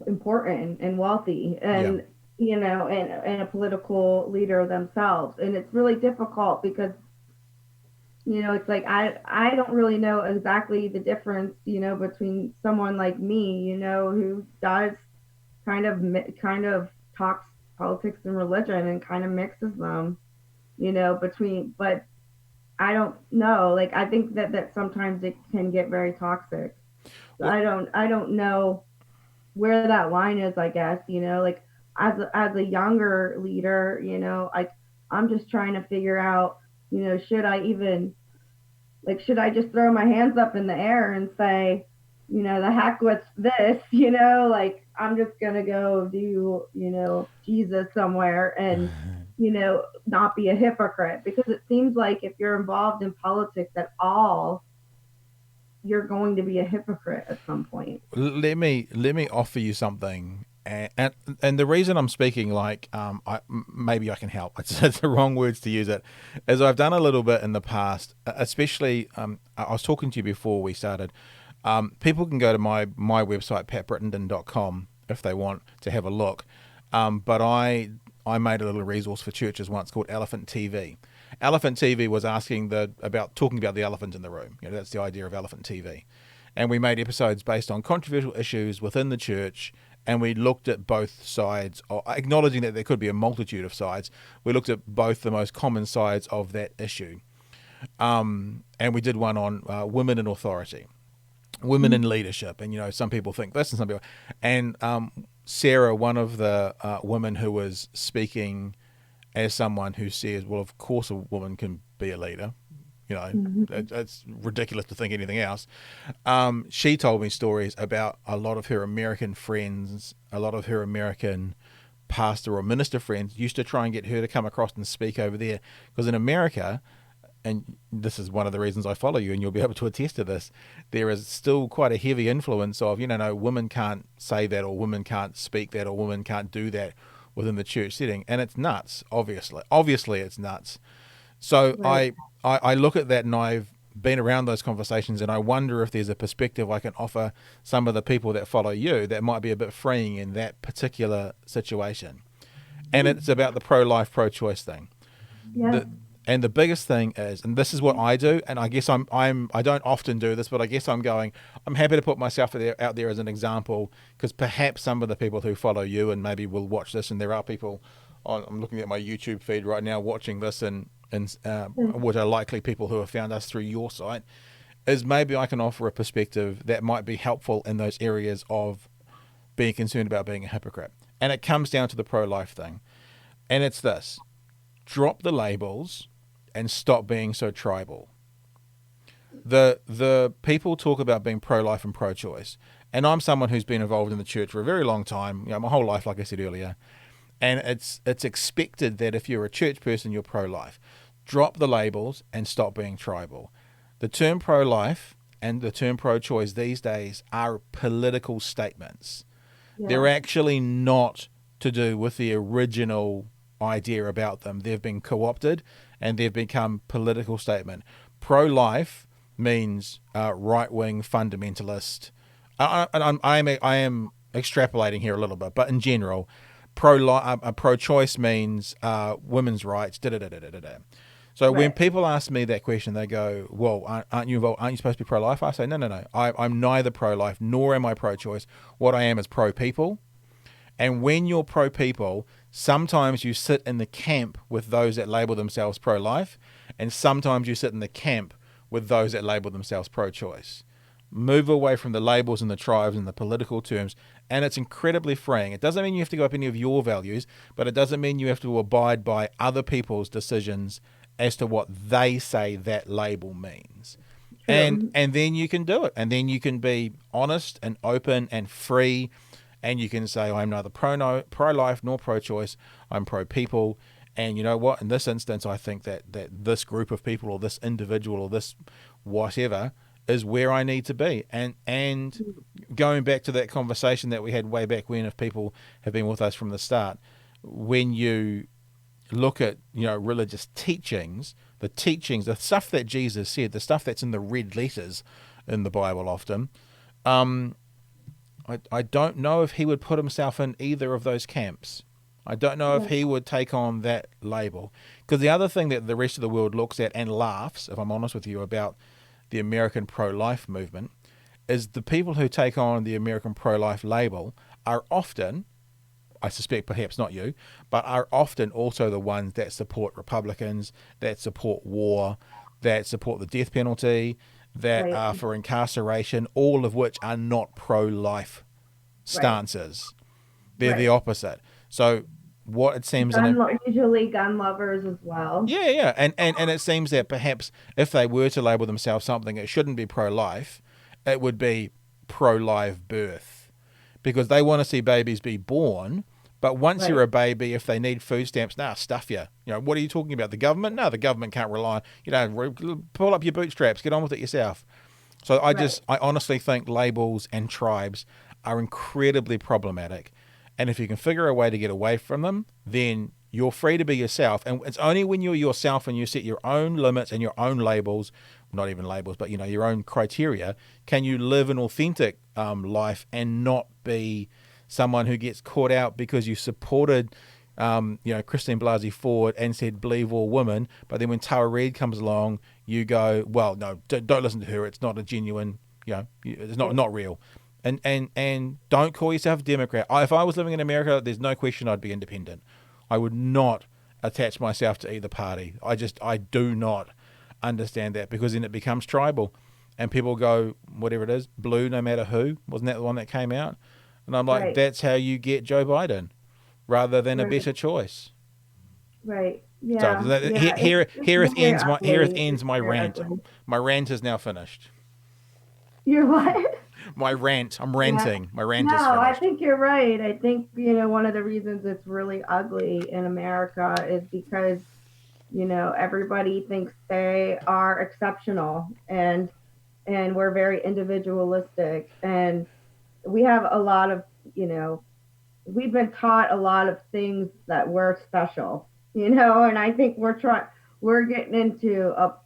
important and wealthy yeah. and and a political leader themselves. And it's really difficult because it's like I don't really know exactly the difference, between someone like me, who does kind of talks politics and religion and kind of mixes them, between. But I don't know. Like I think that sometimes it can get very toxic. So Well, I don't know where that line is. I guess like as a younger leader, like I'm just trying to figure out, should I even like should I just throw my hands up in the air and say, the heck with this, like I'm just gonna go do, Jesus somewhere and, not be a hypocrite because it seems like if you're involved in politics at all, you're going to be a hypocrite at some point. let me offer you something, and the reason I'm speaking like maybe I can help. It's the wrong words to use it, as I've done a little bit in the past, especially I was talking to you before we started. People can go to my website patbrittenden.com if they want to have a look, but I made a little resource for churches once called Elephant TV. Elephant TV was talking about the elephant in the room. That's the idea of Elephant TV. And we made episodes based on controversial issues within the church, and we looked at both sides, acknowledging that there could be a multitude of sides. We looked at both the most common sides of that issue. And we did one on women in authority, women in leadership, and some people think this and some people. And Sarah, one of the women who was speaking as someone who says, well, of course a woman can be a leader. Mm-hmm. It's ridiculous to think anything else. She told me stories about a lot of her American friends, a lot of her American pastor or minister friends used to try and get her to come across and speak over there. Because in America, and this is one of the reasons I follow you, and you'll be able to attest to this, there is still quite a heavy influence of, no, women can't say that, or women can't speak that, or women can't do that within the church setting. And it's nuts, obviously. Obviously, it's nuts. So Right. I look at that, and I've been around those conversations, and I wonder if there's a perspective I can offer some of the people that follow you that might be a bit freeing in that particular situation. And it's about the pro-life, pro-choice thing. Yes. And the biggest thing is, and this is what I do, and I guess I don't often do this, but I guess I'm happy to put myself out there as an example, because perhaps some of the people who follow you and maybe will watch this, and there are people I'm looking at my YouTube feed right now watching this, and what are likely people who have found us through your site, is maybe I can offer a perspective that might be helpful in those areas of being concerned about being a hypocrite. And it comes down to the pro-life thing. And it's this: drop the labels and stop being so tribal. The people talk about being pro-life and pro-choice. And I'm someone who's been involved in the church for a very long time, my whole life, like I said earlier. And it's expected that if you're a church person, you're pro-life. Drop the labels and stop being tribal. The term pro-life and the term pro-choice these days are political statements. They're Yeah. actually not to do with the original idea about them. They've been co-opted and they've become political statement. Pro-life means right-wing fundamentalist. I am extrapolating here a little bit, but in general, pro-choice means women's rights. Da, da, da, da, da, da. So when Right. people ask me that question, they go, "Well, aren't you involved? Aren't you supposed to be pro-life?" I say, "No, no, no. I'm neither pro-life nor am I pro-choice. What I am is pro-people." And when you're pro-people, sometimes you sit in the camp with those that label themselves pro-life, and sometimes you sit in the camp with those that label themselves pro-choice. Move away from the labels and the tribes and the political terms, and it's incredibly freeing. It doesn't mean you have to go up any of your values, but it doesn't mean you have to abide by other people's decisions as to what they say that label means. And True. and then you can do it, and then you can be honest and open and free, and you can say, I'm neither pro-life nor pro-choice. I'm pro-people. And you know what? In this instance, I think that this group of people or this individual or this whatever is where I need to be. And going back to that conversation that we had way back when, if people have been with us from the start, when you look at religious teachings, the stuff that Jesus said, the stuff that's in the red letters in the Bible often, um, I don't know if he would put himself in either of those camps. I don't know if Yeah. he would take on that label. Because the other thing that the rest of the world looks at and laughs, if I'm honest with you, about the American pro-life movement, is the people who take on the American pro-life label are often, I suspect perhaps not you, but are often also the ones that support Republicans, that support war, that support the death penalty, that Right. are for incarceration, all of which are not pro-life Right. stances. They're the Right. opposite. So what it seems, and Usually gun lovers as well. yeah, yeah, and it seems that perhaps if they were to label themselves something, it shouldn't be pro-life, it would be pro-live birth, because they want to see babies be born. But once you're Right. a baby, if they need food stamps, stuff you. What are you talking about? The government? No, the government can't rely. Pull up your bootstraps, get on with it yourself. So Right. I honestly think labels and tribes are incredibly problematic. And if you can figure a way to get away from them, then you're free to be yourself. And it's only when you're yourself and you set your own limits and your own labels, not even labels, but your own criteria, can you live an authentic life and not be someone who gets caught out because you supported Christine Blasey Ford and said believe all women, but then when Tara Reid comes along, you go, well, no, don't listen to her. It's not a genuine, it's Yeah. not real. And don't call yourself a Democrat. If I was living in America, there's no question I'd be independent. I would not attach myself to either party. I do not understand that, because then it becomes tribal, and people go whatever it is, blue no matter who. Wasn't that the one that came out? And I'm like, Right. that's how you get Joe Biden, rather than a Right. better choice. Right. So Yeah. Yeah. It's here it very ends ugly. It's my very rant. ugly. My rant is now finished. You're what? My rant. I'm Yeah. ranting. My rant No, is I finished. think you're right. I think, one of the reasons it's really ugly in America is because, everybody thinks they are exceptional, and we're very individualistic, and we have a lot of, you know, we've been taught a lot of things that we're special, and I think we're getting into a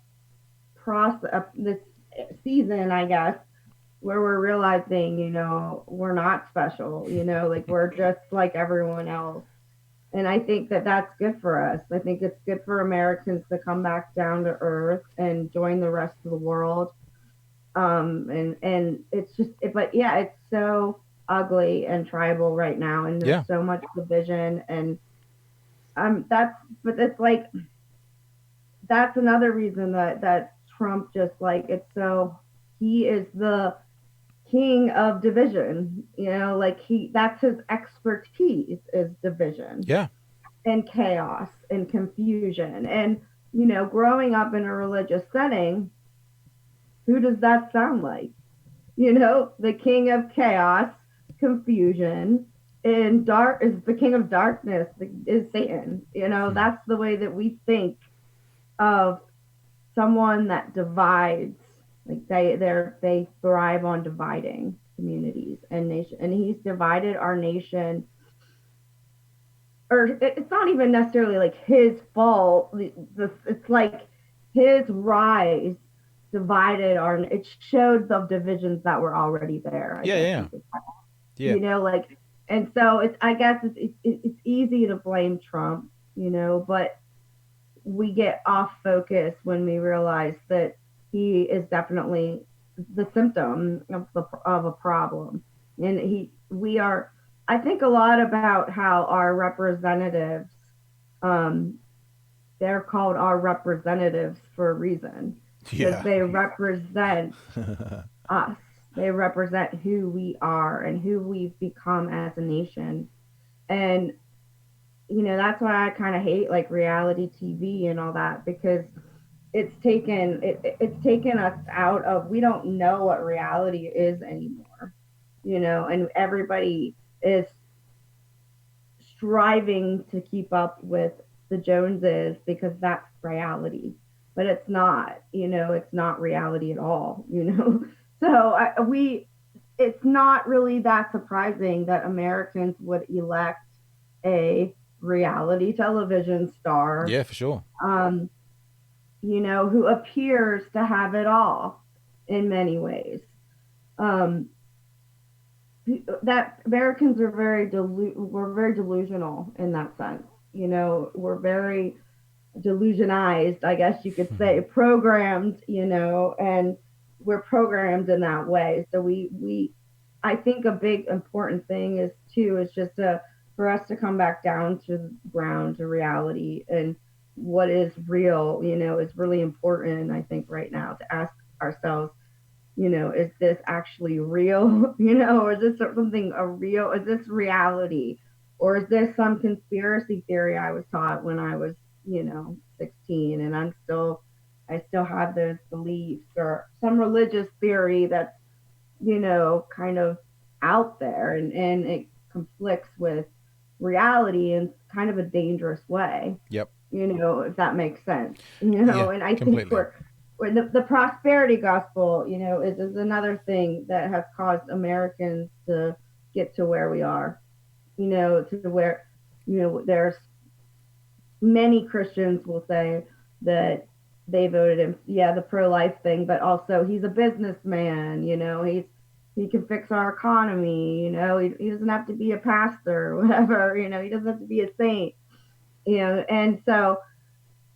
process this season, I guess, where we're realizing, we're not special, like we're just like everyone else. And I think that that's good for us. I think it's good for Americans to come back down to earth and join the rest of the world. And it's just, but yeah, it's so ugly and tribal right now, and there's Yeah. so much division, and that's, but it's like that's another reason that Trump just like it's so he is the king of division, like that's his expertise is division Yeah. and chaos and confusion. And growing up in a religious setting, who does that sound like? The king of chaos, confusion, and dark is the king of darkness, is Satan. Hmm. That's the way that we think of someone that divides. Like they thrive on dividing communities and nation, and he's divided our nation. Or it's not even necessarily like his fault. It's like his rise divided our. It showed the divisions that were already there. I Yeah. guess Yeah. you could, Yeah. like, and so it's. I guess it's easy to blame Trump, but we get off focus when we realize that he is definitely the symptom of a problem. And we are, I think a lot about how our representatives, um, they're called our representatives for a reason, because Yeah. they represent us. They represent who we are and who we've become as a nation. And that's why I kind of hate like reality TV and all that, because it's taken us out of, we don't know what reality is anymore, and everybody is striving to keep up with the Joneses because that's reality, but it's not, it's not reality at all, so it's not really that surprising that Americans would elect a reality television star, Yeah, for sure. um, who appears to have it all in many ways. Um, that Americans are we're very delusional in that sense. We're very delusionized, I guess you could say, programmed, and we're programmed in that way. So I think a big important thing is too is just for us to come back down to ground to reality, and what is real, is really important. I think right now to ask ourselves, is this actually real? Or is this something a real? Is this reality, or is this some conspiracy theory I was taught when I was, 16, and I still have those beliefs, or some religious theory that's, kind of out there, and it conflicts with reality in kind of a dangerous way, Yep. if that makes sense, Yeah, and I think completely. we're the prosperity gospel, is another thing that has caused Americans to get to where we are, to where, there's many Christians will say that they voted him, yeah, the pro life thing, but also he's a businessman, he can fix our economy, he doesn't have to be a pastor or whatever, he doesn't have to be a saint, and so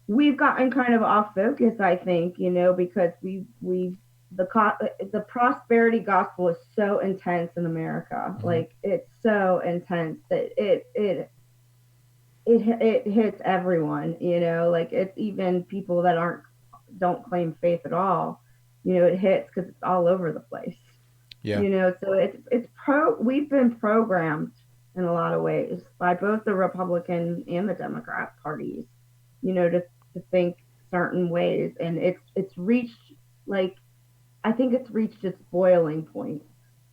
we've gotten kind of off focus, I think, because the prosperity gospel is so intense in America. Hmm. Like it's so intense that it hits everyone, like it's even people that don't claim faith at all, it hits because it's all over the place, Yeah. so we've been programmed in a lot of ways by both the Republican and the Democrat parties, to think certain ways, and it's reached, like, I think it's reached its boiling point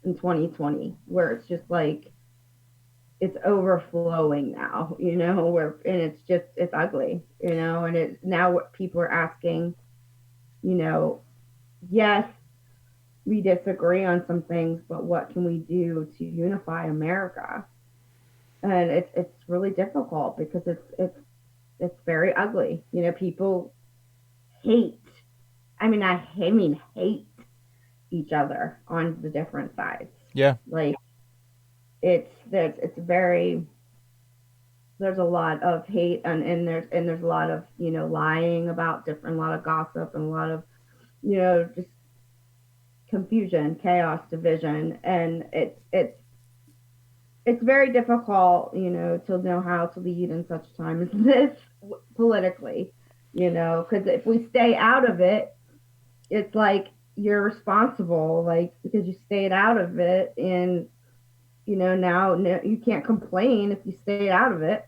in 2020, where it's just like it's overflowing now, where, and it's ugly, and it's now what people are asking, you know, yes, we disagree on some things, but what can we do to unify America? And it's really difficult because it's very ugly. People hate. I mean hate each other on the different sides. Yeah. Like it's very there's a lot of hate, and there's a lot of lying about different, a lot of gossip, and a lot of just confusion, chaos, division, and it's very difficult, to know how to lead in such a time as this politically, because if we stay out of it, it's like you're responsible, like because you stayed out of it, and now you can't complain if you stayed out of it.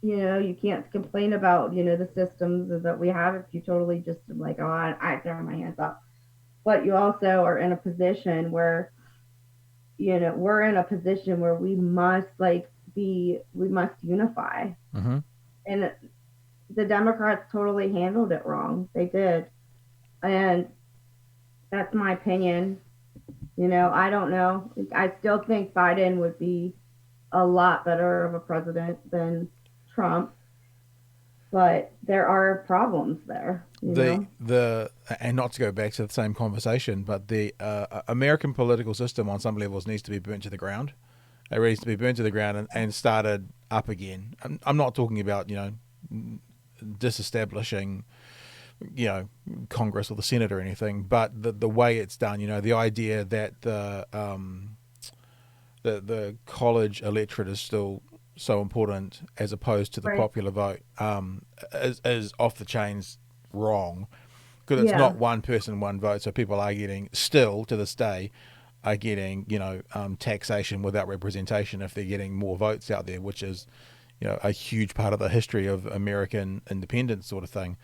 You can't complain about the systems that we have if you totally just like, oh, I throw my hands up. But you also are in a position where we're in a position where we must we must unify. Mm-hmm. And the Democrats totally handled it wrong. They did. And that's my opinion. I don't know. I still think Biden would be a lot better of a president than Trump, but there are problems there, The and not to go back to the same conversation, but the American political system on some levels needs to be burnt to the ground. It needs to be burnt to the ground and started up again. I'm not talking about disestablishing Congress or the Senate or anything, but the way it's done. The idea that the college electorate is still so important as opposed to the right. popular vote is off the chains wrong, because it's Yeah. not one person, one vote. So people are getting, still to this day, are getting taxation without representation if they're getting more votes out there, which is a huge part of the history of American independence sort of thing.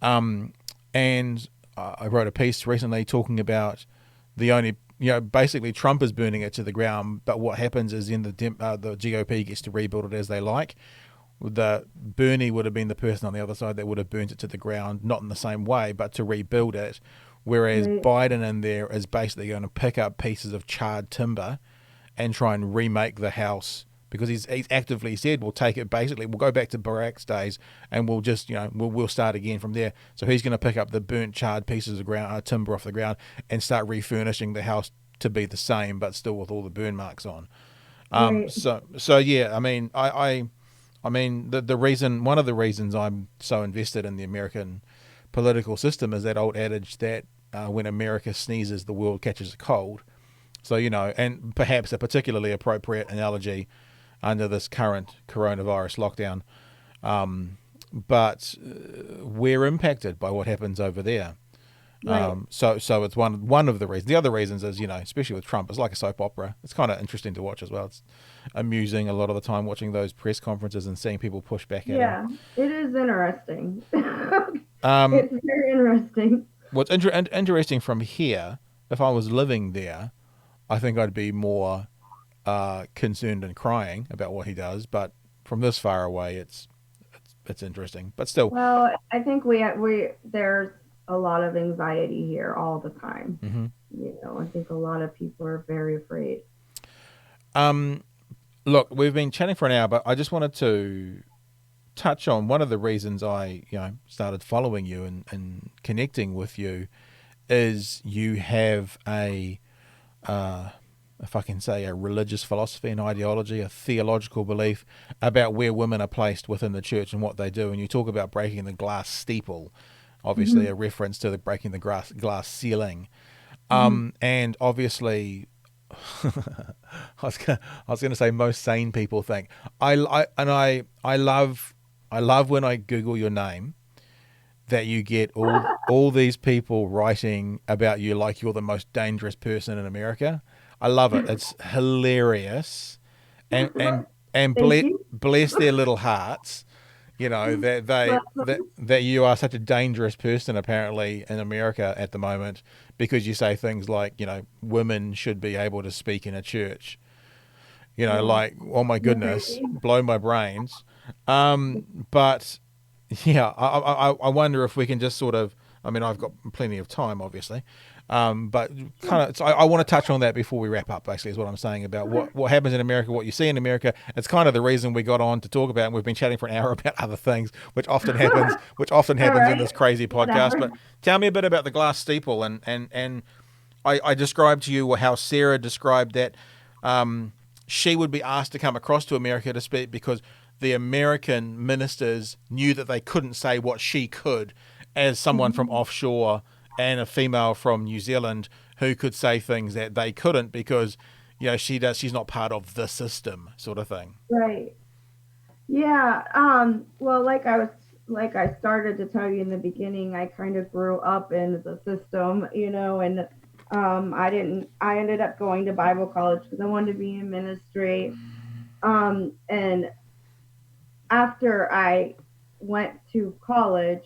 And I wrote a piece recently talking about the only, basically Trump is burning it to the ground, but what happens is in the GOP gets to rebuild it as they like. Bernie would have been the person on the other side that would have burnt it to the ground, not in the same way, but to rebuild it. Whereas Right. Biden in there is basically going to pick up pieces of charred timber and try and remake the house, because he's actively said we'll take it, basically we'll go back to Barack's days and we'll just we'll start again from there. So he's going to pick up the burnt charred pieces of timber off the ground and start refurnishing the house to be the same but still with all the burn marks on. Right. So yeah, I mean the reason, one of the reasons I'm so invested in the American political system is that old adage that when America sneezes, the world catches a cold. So, and perhaps a particularly appropriate analogy under this current coronavirus lockdown. But we're impacted by what happens over there. Right. So it's one of the reasons. The other reasons is, especially with Trump, it's like a soap opera. It's kind of interesting to watch as well. It's amusing a lot of the time watching those press conferences and seeing people push back at him. Yeah, it is interesting. Um, It's very interesting. what's interesting from here, if I was living there, I think I'd be more concerned and crying about what he does. But from this far away, it's interesting. But still, Well, I think we there's a lot of anxiety here all the time. mm-hmm. I think a lot of people are very afraid. Look, we've been chatting for an hour, but I just wanted to touch on one of the reasons I started following you and connecting with you is you have if I can say, a religious philosophy and ideology, a theological belief about where women are placed within the church and what they do. And you talk about breaking the glass steeple, obviously Mm-hmm. a reference to the breaking the glass ceiling. Mm-hmm. And obviously, I was gonna say most sane people think. I love when I Google your name that you get all these people writing about you like you're the most dangerous person in America. I love it. It's hilarious, and Thank you. bless their little hearts. Well, That you are such a dangerous person apparently in America at the moment because you say things like women should be able to speak in a church. yeah, Like, oh my you're goodness, crazy. blow my brains. But yeah, I wonder if we can just sort of. I mean, I've got plenty of time, obviously, but kind of. So I want to touch on that before we wrap up. Basically, is what I'm saying about Okay. what happens in America, what you see in America. It's kind of the reason we got on to talk about, and we've been chatting for an hour about other things, which often happens, All in right. this crazy podcast. Whatever. But tell me a bit about the glass steeple, and I described to you how Sarah described that she would be asked to come across to America to speak because the American ministers knew that they couldn't say what she could as someone from offshore and a female from New Zealand who could say things that they couldn't because she's not part of the system sort of thing. Right. Yeah. Well, like I started to tell you in the beginning, I kind of grew up in the system, and I ended up going to Bible college because I wanted to be in ministry. And after I went to college,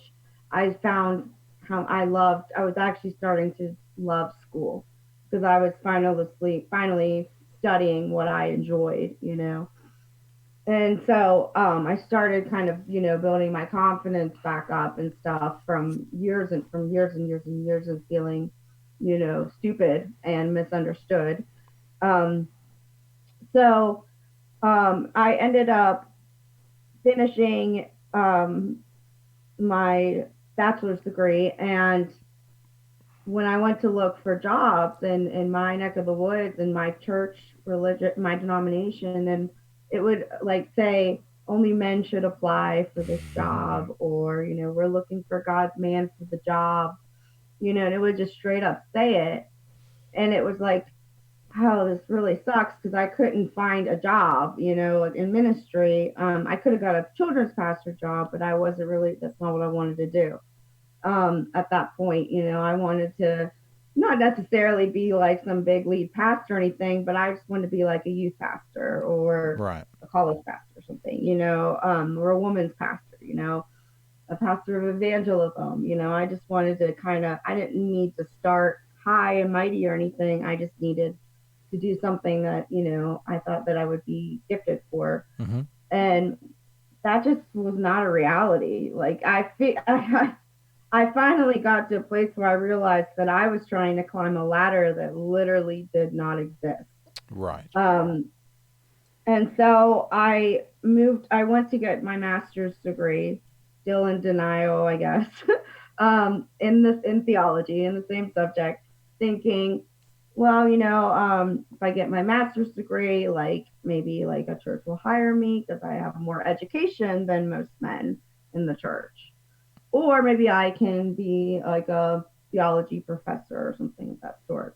I found how I was actually starting to love school because I was finally studying what I enjoyed. And so I started kind of, building my confidence back up and stuff from years and years and years of feeling, stupid and misunderstood. Um, so I ended up finishing my bachelor's degree. And when I went to look for jobs in my neck of the woods, in my church religion, my denomination, and it would like say only men should apply for this job, or we're looking for God's man for the job, and it would just straight up say it. And it was like, oh, this really sucks because I couldn't find a job, in ministry. I could have got a children's pastor job, but that's not what I wanted to do. At that point, I wanted to not necessarily be like some big lead pastor or anything, but I just wanted to be like a youth pastor or Right. a college pastor or something, or a woman's pastor, a pastor of evangelism. I just wanted to I didn't need to start high and mighty or anything. I just needed to do something that, I thought that I would be gifted for. Mm-hmm. And that just was not a reality. Like I finally got to a place where I realized that I was trying to climb a ladder that literally did not exist. Right. And so I went to get my master's degree, still in denial, I guess, in theology, in the same subject, thinking, well, if I get my master's degree, like maybe like a church will hire me because I have more education than most men in the church. Or maybe I can be like a theology professor or something of that sort.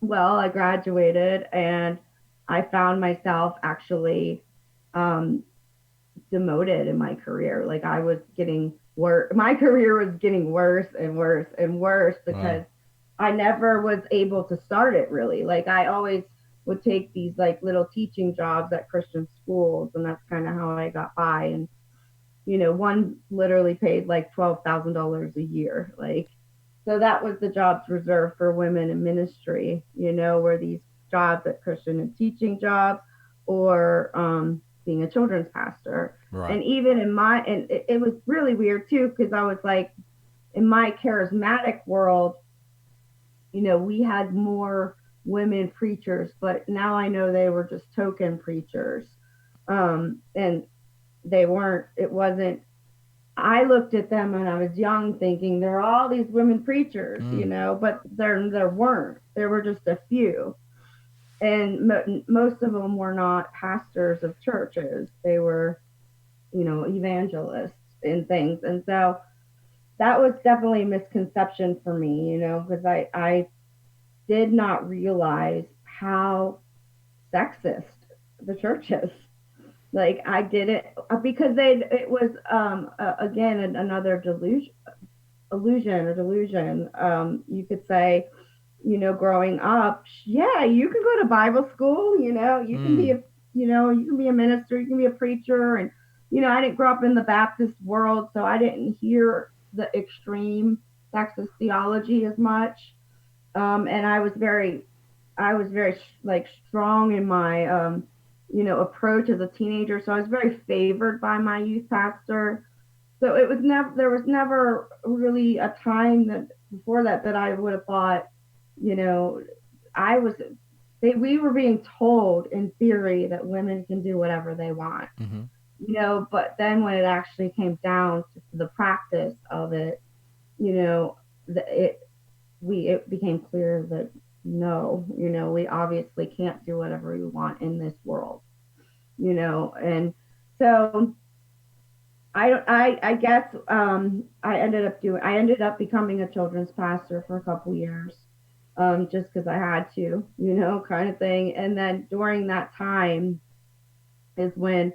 Well, I graduated and I found myself actually um, demoted in my career. Like I was getting worse. My career was getting worse and worse and worse because Wow. I never was able to start it really. Like I always would take these like little teaching jobs at Christian schools, and that's kind of how I got by. And one literally paid like $12,000 a year. Like, so that was the jobs reserved for women in ministry, were these jobs at Christian and teaching jobs, or being a children's pastor. Right. And even and it was really weird too, because I was like, in my charismatic world, we had more women preachers, but now I know they were just token preachers. And it wasn't, I looked at them when I was young thinking there are all these women preachers, but there weren't. There were just a few. And most of them were not pastors of churches. They were, evangelists and things. And so that was definitely a misconception for me, because I did not realize how sexist the church is. Like I did it because it was again another delusion. You could say, growing up, yeah, you can go to Bible school, you can be Mm. you can be a minister, you can be a preacher. And I didn't grow up in the Baptist world, so I didn't hear the extreme sexist theology as much. And I was very like strong in my approach as a teenager. So I was very favored by my youth pastor. So there was never really a time that before that I would have thought, you know, I was we were being told in theory that women can do whatever they want, Mm-hmm. but then when it actually came down to the practice of it, you know, it it became clear that no, we obviously can't do whatever we want in this world, and So I guess I ended up becoming a children's pastor for a couple years, just because I had to, kind of thing. And then during that time is when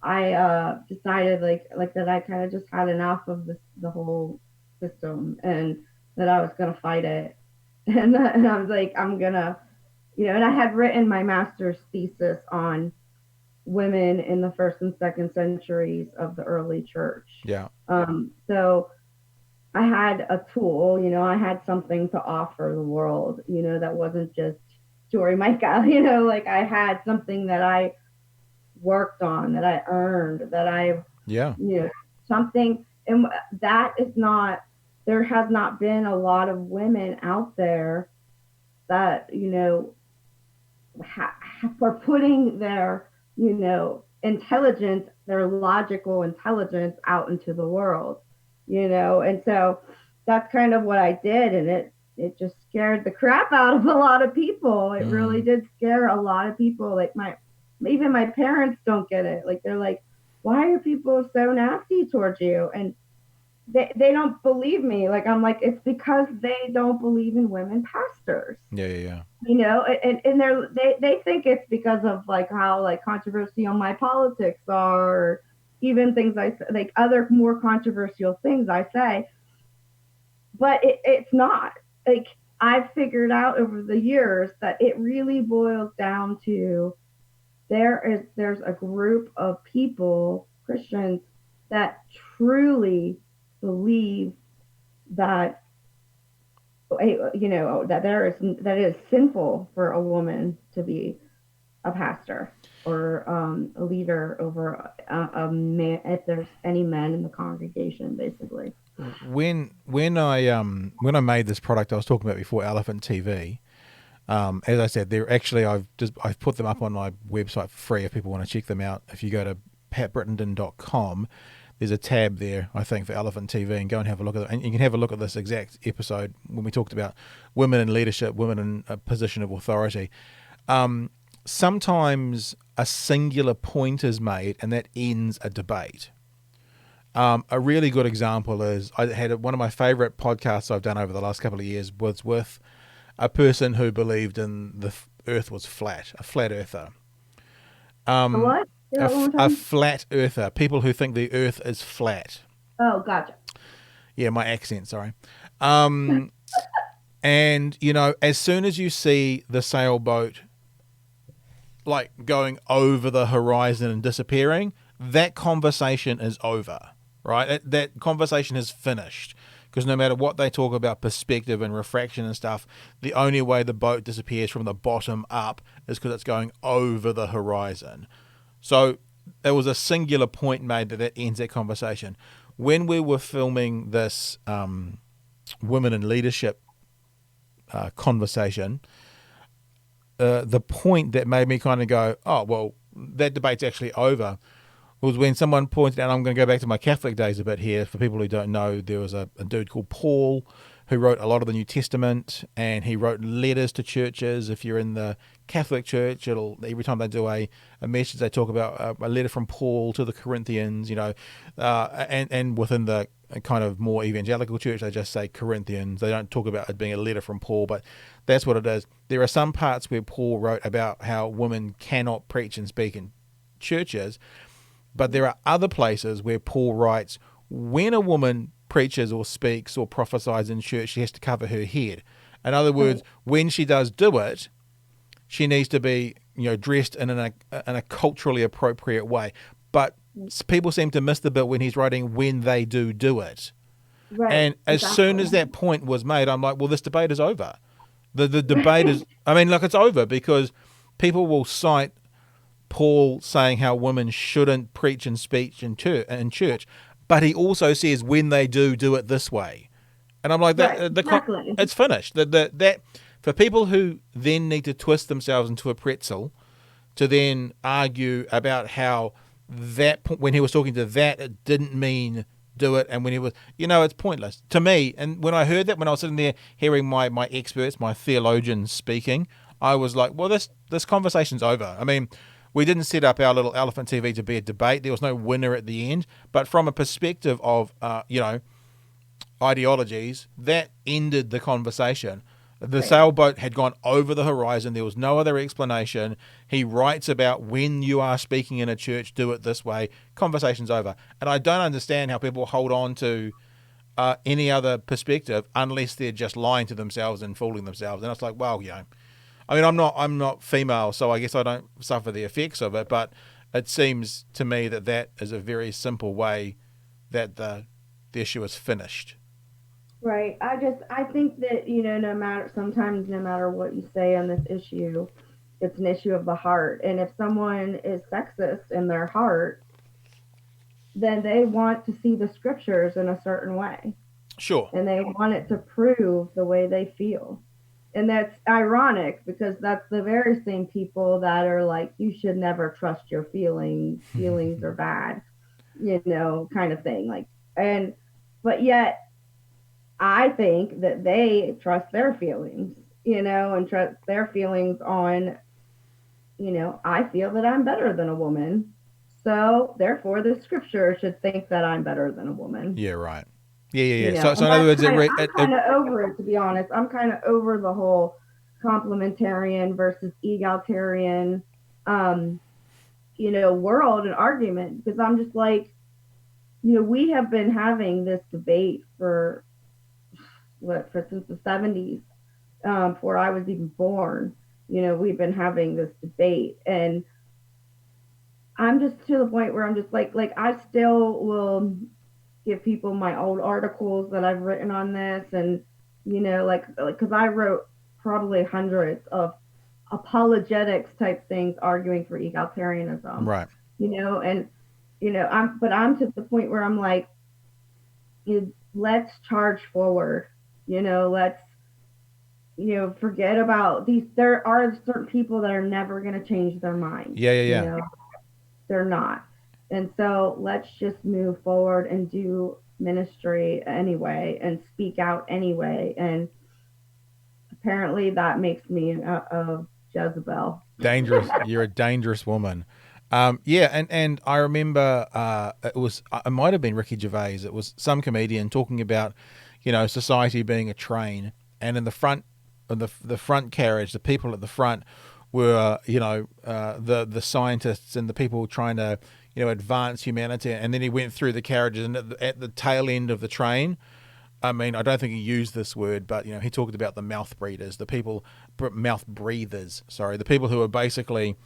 I decided like that I kind of just had enough of the whole system, and that I was gonna fight it. And I was like, I'm gonna, and I had written my master's thesis on women in the first and second centuries of the early church. Yeah. So I had a tool, I had something to offer the world, that wasn't just Jory Micah, like I had something that I worked on, that I earned, that I, Yeah. something, and that is not, there has not been a lot of women out there that, for putting their, intelligence, their logical intelligence out into the world, and so that's kind of what I did. And it just scared the crap out of a lot of people. It really did scare a lot of people. Like even my parents don't get it. Like they're like, why are people so nasty towards you? And they don't believe me. Like I'm like, it's because they don't believe in women pastors. Yeah. Yeah. And they think it's because of like how like controversial my politics are, or even things I say, like other more controversial things I say. But it's not. Like I've figured out over the years that it really boils down to there's a group of people, Christians, that truly believe that, that it is sinful for a woman to be a pastor or a leader over a man, if there's any men in the congregation, basically. When I made this product I was talking about before, Elephant TV, as I said, they're actually I've put them up on my website for free if people want to check them out. If you go to patbrittenden.com, there's a tab there, I think, for Elephant TV, and go and have a look at it. And you can have a look at this exact episode when we talked about women in leadership, women in a position of authority. Sometimes a singular point is made and that ends a debate. A really good example is I had one of my favorite podcasts I've done over the last couple of years was with a person who believed in the earth was flat, a flat earther. What? A flat earther, people who think the earth is flat. Oh, gotcha. Yeah, my accent, sorry. And, as soon as you see the sailboat like going over the horizon and disappearing, that conversation is over, right? That conversation is finished. Because no matter what they talk about perspective and refraction and stuff, the only way the boat disappears from the bottom up is because it's going over the horizon. So there was a singular point made that ends that conversation. When we were filming this women in leadership conversation, the point that made me kind of go, oh, well, that debate's actually over, was when someone pointed out, I'm going to go back to my Catholic days a bit here. For people who don't know, there was a dude called Paul who wrote a lot of the New Testament, and he wrote letters to churches. If you're in the Catholic Church, every time they do a message, they talk about a letter from Paul to the Corinthians, and within the kind of more evangelical church, they just say Corinthians. They don't talk about it being a letter from Paul, but that's what it is. There are some parts where Paul wrote about how women cannot preach and speak in churches, but there are other places where Paul writes, when a woman preaches or speaks or prophesies in church, she has to cover her head. In other words, when she does do it, she needs to be, dressed in a culturally appropriate way. But people seem to miss the bit when he's writing when they do it. Right. And as soon as that point was made, I'm like, well, this debate is over. The debate is, it's over, because people will cite Paul saying how women shouldn't preach and speak in church, but he also says when they do it this way, and I'm like, exactly. It's finished. That for people who then need to twist themselves into a pretzel to then argue about how that when he was talking to that, it didn't mean do it, and when he was, it's pointless to me. And when I heard that, when I was sitting there hearing my experts, my theologians speaking, I was like, well, this conversation's over. we didn't set up our little Elephant TV to be a debate. There was no winner at the end. But from a perspective of, ideologies, that ended the conversation. The sailboat had gone over the horizon. There was no other explanation. He writes about when you are speaking in a church, do it this way. Conversation's over. And I don't understand how people hold on to any other perspective unless they're just lying to themselves and fooling themselves. And it's like, well, I mean, I'm not female, so I guess I don't suffer the effects of it. But it seems to me that is a very simple way that the issue is finished. Right. I think that, sometimes no matter what you say on this issue, it's an issue of the heart. And if someone is sexist in their heart, then they want to see the scriptures in a certain way. Sure. And they want it to prove the way they feel. And that's ironic because that's the very same people that are like, you should never trust your feelings. Feelings are bad, kind of thing. But yet I think that they trust their feelings, and trust their feelings on, I feel that I'm better than a woman. So therefore the scripture should think that I'm better than a woman. Yeah, right. Yeah. So in other words, I'm kind of over it, to be honest. I'm kind of over the whole complementarian versus egalitarian, world and argument, because I'm just like, we have been having this debate since the 70s, before I was even born. We've been having this debate, and I'm just to the point where I'm just like I still will give people my old articles that I've written on this, and because I wrote probably hundreds of apologetics type things arguing for egalitarianism, right? I'm to the point where I'm like, let's charge forward. Let's forget about these. There are certain people that are never going to change their mind. Yeah. They're not. And so let's just move forward and do ministry anyway and speak out anyway. And apparently that makes me a Jezebel. Dangerous. You're a dangerous woman. And I remember it might have been Ricky Gervais. It was some comedian talking about, society being a train, and in the front of the front carriage, the people at the front were, the scientists and the people trying to, advance humanity. And then he went through the carriages, and at the tail end of the train, I mean, I don't think he used this word, but, he talked about the mouth breathers, the people who are basically,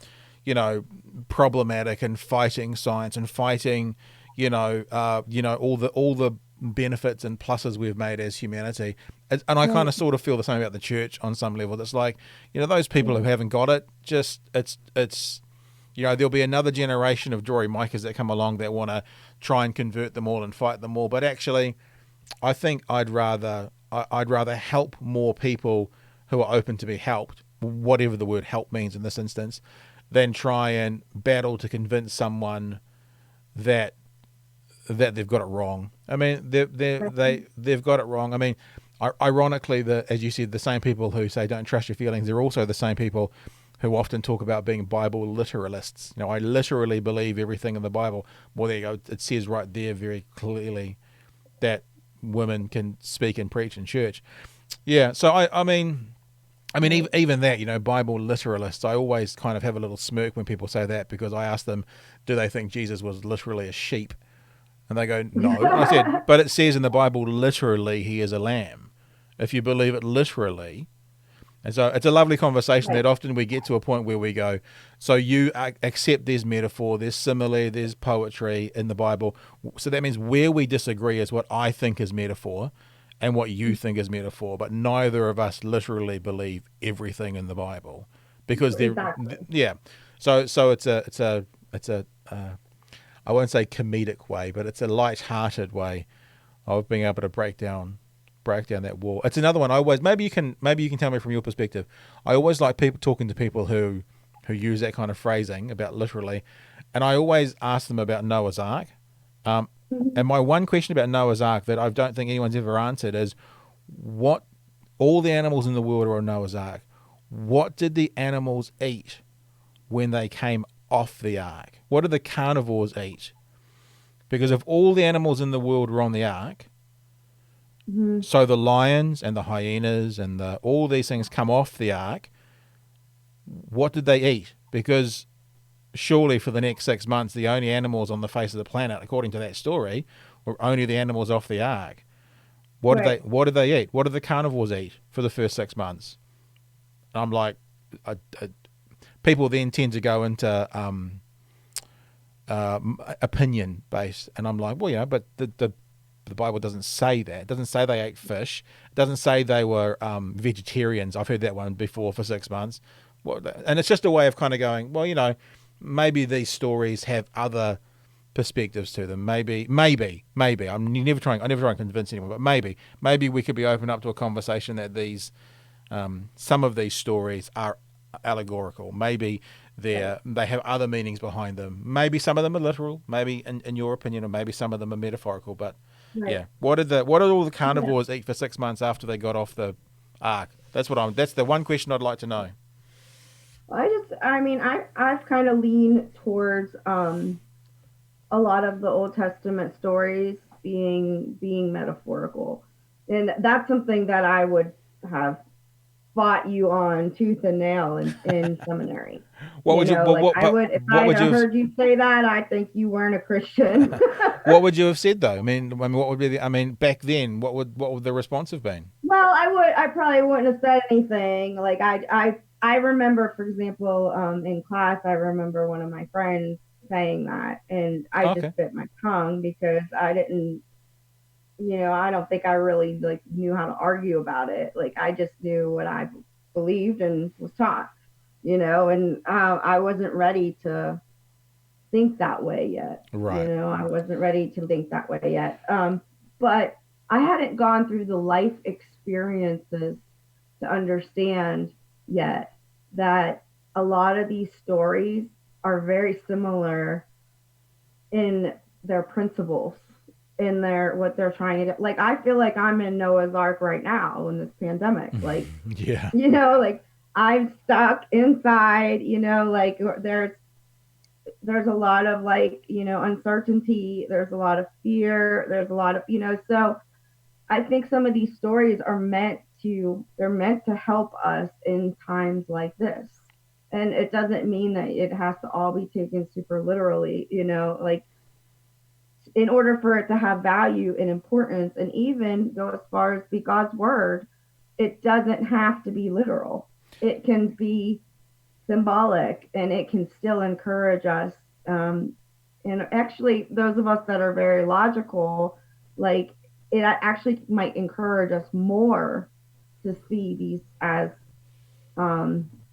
problematic and fighting science and fighting, all the benefits and pluses we've made as humanity. And I kind of sort of feel the same about the church on some level. It's like, those people who haven't got it, just it's there'll be another generation of Jory Micahs that come along that want to try and convert them all and fight them all. But actually, I think I'd rather help more people who are open to be helped, whatever the word help means in this instance, than try and battle to convince someone that they've got it wrong. I mean, they've got it wrong. I mean, ironically, as you said, the same people who say don't trust your feelings, they're also the same people who often talk about being Bible literalists. I literally believe everything in the Bible. Well, there you go. It says right there very clearly that women can speak and preach in church. Yeah. So I mean, even that, Bible literalists, I always kind of have a little smirk when people say that, because I ask them, do they think Jesus was literally a sheep? And they go, no. And I said, but it says in the Bible, literally, he is a lamb. If you believe it literally. And so it's a lovely conversation that often we get to a point where we go, so you accept there's metaphor, there's simile, there's poetry in the Bible. So that means where we disagree is what I think is metaphor and what you think is metaphor. But neither of us literally believe everything in the Bible, because yeah. So it's a I won't say comedic way, but it's a light-hearted way of being able to break down that wall. It's another one. Maybe you can tell me from your perspective. I always like talking to people who use that kind of phrasing about literally, and I always ask them about Noah's Ark. And my one question about Noah's Ark that I don't think anyone's ever answered is, what all the animals in the world are on Noah's Ark. What did the animals eat when they came off the ark? What did the carnivores eat? Because if all the animals in the world were on the ark, Mm-hmm. so the lions and the hyenas and all these things come off the ark, what did they eat? Because surely for the next 6 months, the only animals on the face of the planet, according to that story, were only the animals off the ark. What Right. did they eat? What did the carnivores eat for the first 6 months? And I'm like, people then tend to go into opinion based, and I'm like, well, but the Bible doesn't say that. It doesn't say they ate fish. It doesn't say they were vegetarians. I've heard that one before for 6 months. And it's just a way of kind of going, well, maybe these stories have other perspectives to them. Maybe. I never try and convince anyone, but maybe we could be open up to a conversation that some of these stories are allegorical. Maybe they have other meanings behind them. Maybe some of them are literal. Maybe in your opinion, or maybe some of them are metaphorical. But Right. yeah, what did all the carnivores eat for 6 months after they got off the ark? That's the one question I'd like to know. I've kind of leaned towards a lot of the Old Testament stories being metaphorical, and that's something that I would have fought you on tooth and nail in seminary. What would you? I would, if What I would had you have? heard you say that, I think you weren't a Christian. What would you have said though? What would be the? Back then, what would the response have been? Well, I probably wouldn't have said anything. Like I remember, for example, in class, I remember one of my friends saying that, and I Okay. just bit my tongue because I didn't, I don't think I really like knew how to argue about it. Like I just knew what I believed and was taught, and I wasn't ready to think that way yet. Right. I wasn't ready to think that way yet. But I hadn't gone through the life experiences to understand yet that a lot of these stories are very similar in their principles, in their what they're trying to do. Like I feel like I'm in Noah's Ark right now in this pandemic. Like, Yeah. like I'm stuck inside, like there's a lot of like, uncertainty, there's a lot of fear, there's a lot of, so I think some of these stories are they're meant to help us in times like this. And it doesn't mean that it has to all be taken super literally, like in order for it to have value and importance and even go as far as be God's word, it doesn't have to be literal. It can be symbolic and it can still encourage us. And actually, those of us that are very logical, like it actually might encourage us more to see these as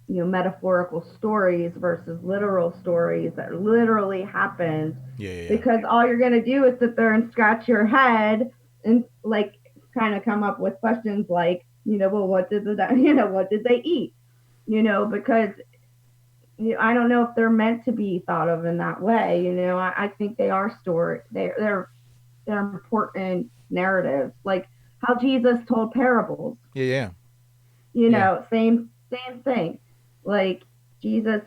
metaphorical stories versus literal stories that literally happened. Yeah. Because all you're going to do is sit there and scratch your head and like kind of come up with questions like, well, what did what did they eat? Because I don't know if they're meant to be thought of in that way. I think they are story. They're important narratives, like how Jesus told parables. Yeah. Yeah. Same thing. Like Jesus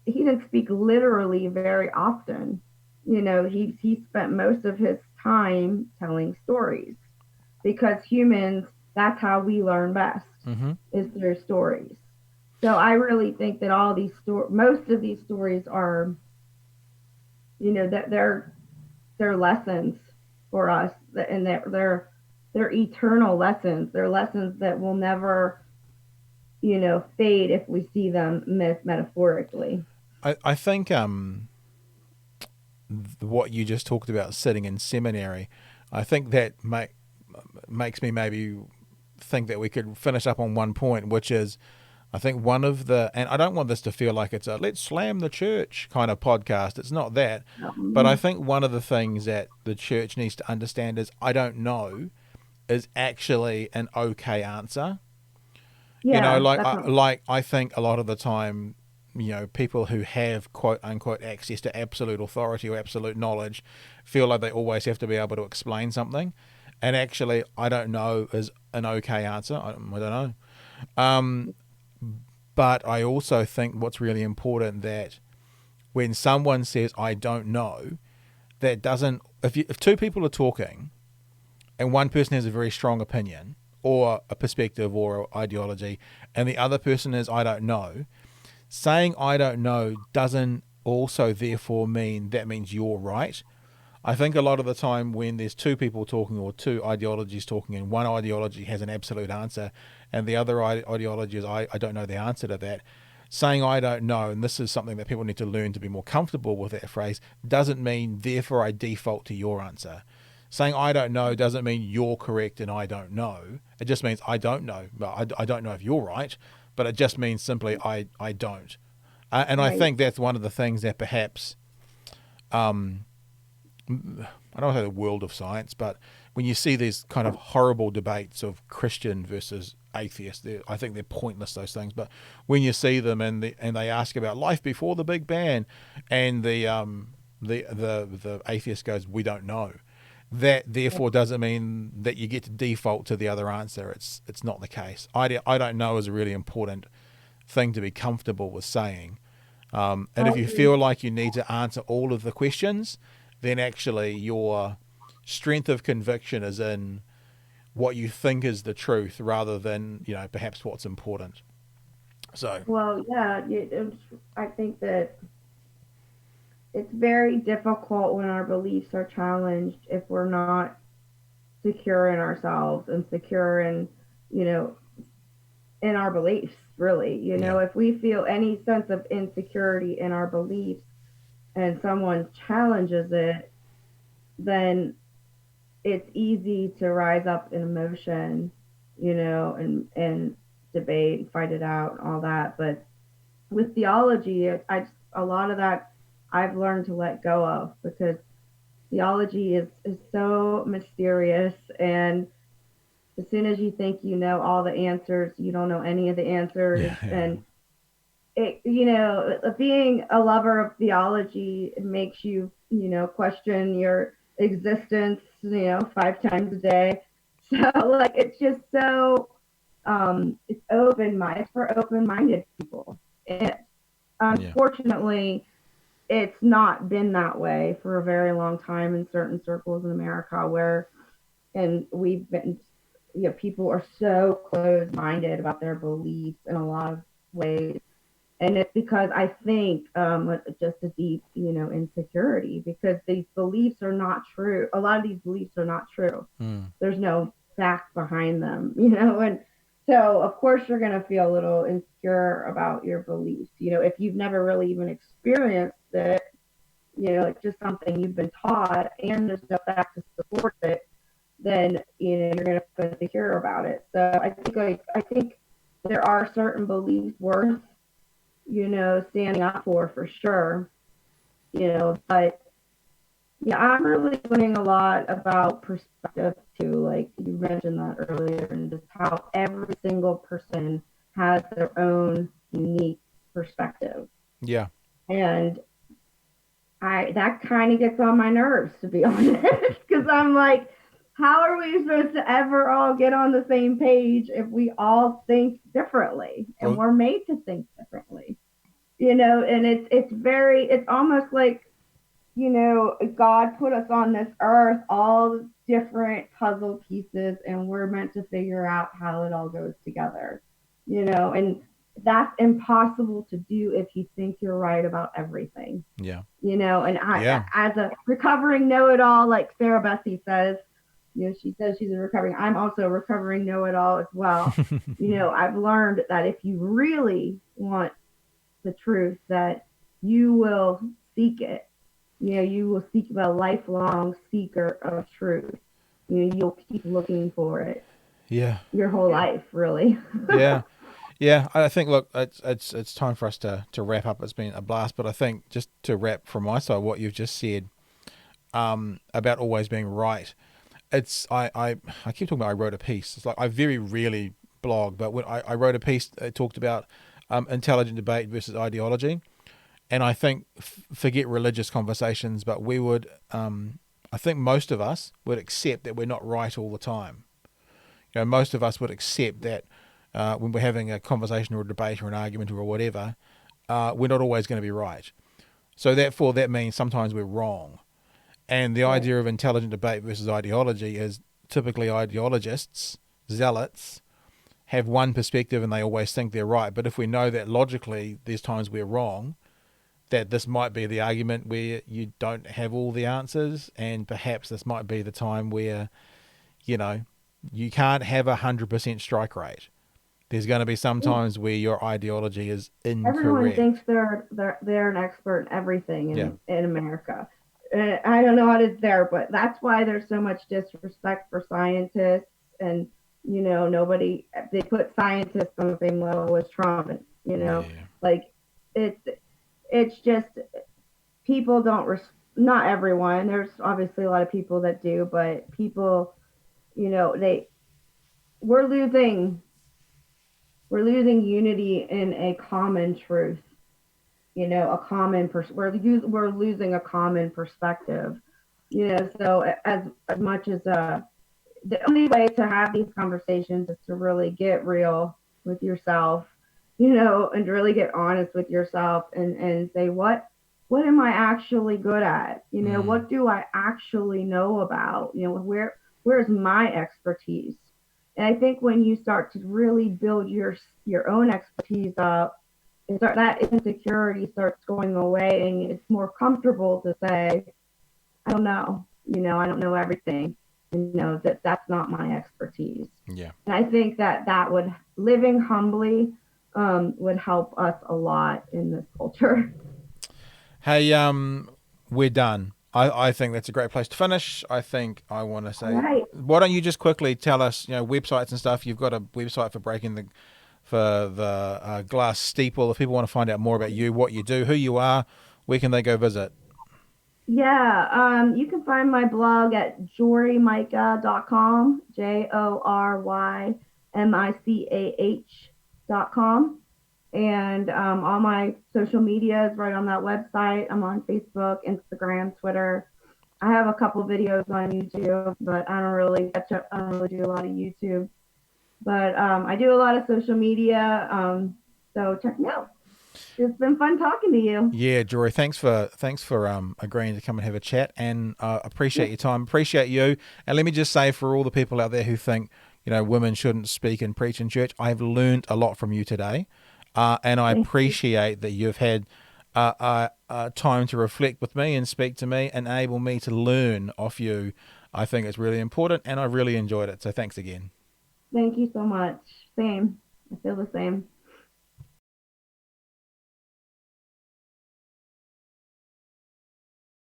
he didn't speak literally very often. He spent most of his time telling stories because humans, that's how we learn best, is through stories. So I really think that most of these stories are, that they're lessons for us, and they're eternal lessons. They're lessons that will never, fade if we see them metaphorically. I think what you just talked about sitting in seminary, I think that makes me maybe think that we could finish up on one point, which is I think one of and I don't want this to feel like it's a let's slam the church kind of podcast. It's not that. But I think one of the things that the church needs to understand is I don't know is actually an okay answer. Yeah, like I think a lot of the time, people who have quote unquote access to absolute authority or absolute knowledge feel like they always have to be able to explain something. And actually, I don't know is an okay answer. I don't know. But I also think what's really important that when someone says, I don't know, that doesn't, if two people are talking and one person has a very strong opinion or a perspective or ideology and the other person is, I don't know, saying I don't know doesn't also therefore mean that means you're right. I think a lot of the time when there's two people talking or two ideologies talking and one ideology has an absolute answer and the other ideology is I don't know the answer to that, saying I don't know, and this is something that people need to learn to be more comfortable with that phrase, doesn't mean therefore I default to your answer. Saying I don't know doesn't mean you're correct and I don't know. It just means I don't know. I don't know if you're right, but it just means simply I don't. And I Right. think that's one of the things that perhaps I don't want to say the world of science, but when you see these kind of horrible debates of Christian versus atheist, I think they're pointless, those things. But when you see them and they ask about life before the Big Bang, and the atheist goes, we don't know. That therefore doesn't mean that you get to default to the other answer. It's not the case. I don't know is a really important thing to be comfortable with saying. And I if you agree. feel like you need to answer all of the questions, then actually your strength of conviction is in what you think is the truth rather than, perhaps what's important. So, Well, yeah, I think that it's very difficult when our beliefs are challenged if we're not secure in ourselves and secure in, you know, in our beliefs, really. yeah. If we feel any sense of insecurity in our beliefs and someone challenges it, then it's easy to rise up in emotion, and debate and fight it out and all that. But with theology, a lot of that I've learned to let go of because theology is so mysterious, and as soon as you think you know all the answers, you don't know any of the answers. Yeah, yeah, And being a lover of theology makes you, question your existence, 5 times a day. So like it's just so it's it's for open-minded people. And yeah, unfortunately, it's not been that way for a very long time in certain circles in America where and we've been people are so closed-minded about their beliefs in a lot of ways, and it's because I think just a deep insecurity because these beliefs are not true. A lot of these beliefs are not true. mm, There's no fact behind them, and so of course you're going to feel a little insecure about your beliefs, if you've never really even experienced it, it's just something you've been taught and there's no fact to support it, then you're going to feel insecure about it. So I think there are certain beliefs worth standing up for sure. But yeah, I'm really learning a lot about perspective too. Like you mentioned that earlier, and just how every single person has their own unique perspective. yeah. And that kind of gets on my nerves, to be honest, because I'm like, how are we supposed to ever all get on the same page if we all think differently and Well, we're made to think differently? And it's almost like God put us on this earth, all different puzzle pieces, and we're meant to figure out how it all goes together, and that's impossible to do if you think you're right about everything, yeah, and yeah, as a recovering know-it-all, like Sarah Bessie says, she says she's a recovering, I'm also a recovering know-it-all as well. I've learned that if you really want the truth, that you will seek it. You will seek a lifelong seeker of truth. You'll keep looking for it yeah, your whole life, really. yeah. Yeah, I think. Look, it's time for us to wrap up. It's been a blast, but I think just to wrap from my side, what you've just said about always being right. I keep talking about I wrote a piece. It's like I very rarely blog, but when I wrote a piece that talked about intelligent debate versus ideology, and I think forget religious conversations, but we would I think most of us would accept that we're not right all the time. Most of us would accept that when we're having a conversation or a debate or an argument or whatever, we're not always going to be right. So therefore, that means sometimes we're wrong. And the Right. idea of intelligent debate versus ideology is typically ideologists, zealots, have one perspective and they always think they're right. But if we know that logically there's times we're wrong, that this might be the argument where you don't have all the answers, and perhaps this might be the time where, you know, you can't have 100% strike rate. There's going to be some times where your ideology is Everyone incorrect. thinks they're an expert in everything Yeah. in America. I don't know how it's there, but that's why there's so much disrespect for scientists, and nobody, they put scientists on the same level as Trump, and Yeah. like it's it's just people don't not everyone. There's obviously a lot of people that do, but people, they we're losing we're losing unity in a common truth, a common we're losing a common perspective, so as much as the only way to have these conversations is to really get real with yourself, and really get honest with yourself, and say what am I actually good at, Mm. what do I actually know about, where's my expertise. And I think when you start to really build your own expertise up, that insecurity starts going away, and it's more comfortable to say, I don't know, I don't know everything, that's not my expertise. Yeah. And I think that would living humbly would help us a lot in this culture. Hey, we're done. I think that's a great place to finish. I think I want to All say, right. why don't you just quickly tell us, websites and stuff. You've got a website for the Glass Steeple. If people want to find out more about you, what you do, who you are, where can they go visit? Yeah, you can find my blog at jorymicah.com, JORYMICAH.com. And all my social media is right on that website. I'm on Facebook, Instagram, Twitter. I have a couple videos on YouTube, but I don't really do a lot of YouTube. But I do a lot of social media. So check me out. It's been fun talking to you. Yeah, Jory, thanks for agreeing to come and have a chat, and appreciate Yeah, your time, appreciate you. And let me just say, for all the people out there who think women shouldn't speak and preach in church, I've learned a lot from you today, and I thank you. appreciate that you've had time to reflect with me and speak to me, enable me to learn off you. I think it's really important, and I really enjoyed it. So thanks again. Thank you so much. Same. I feel the same.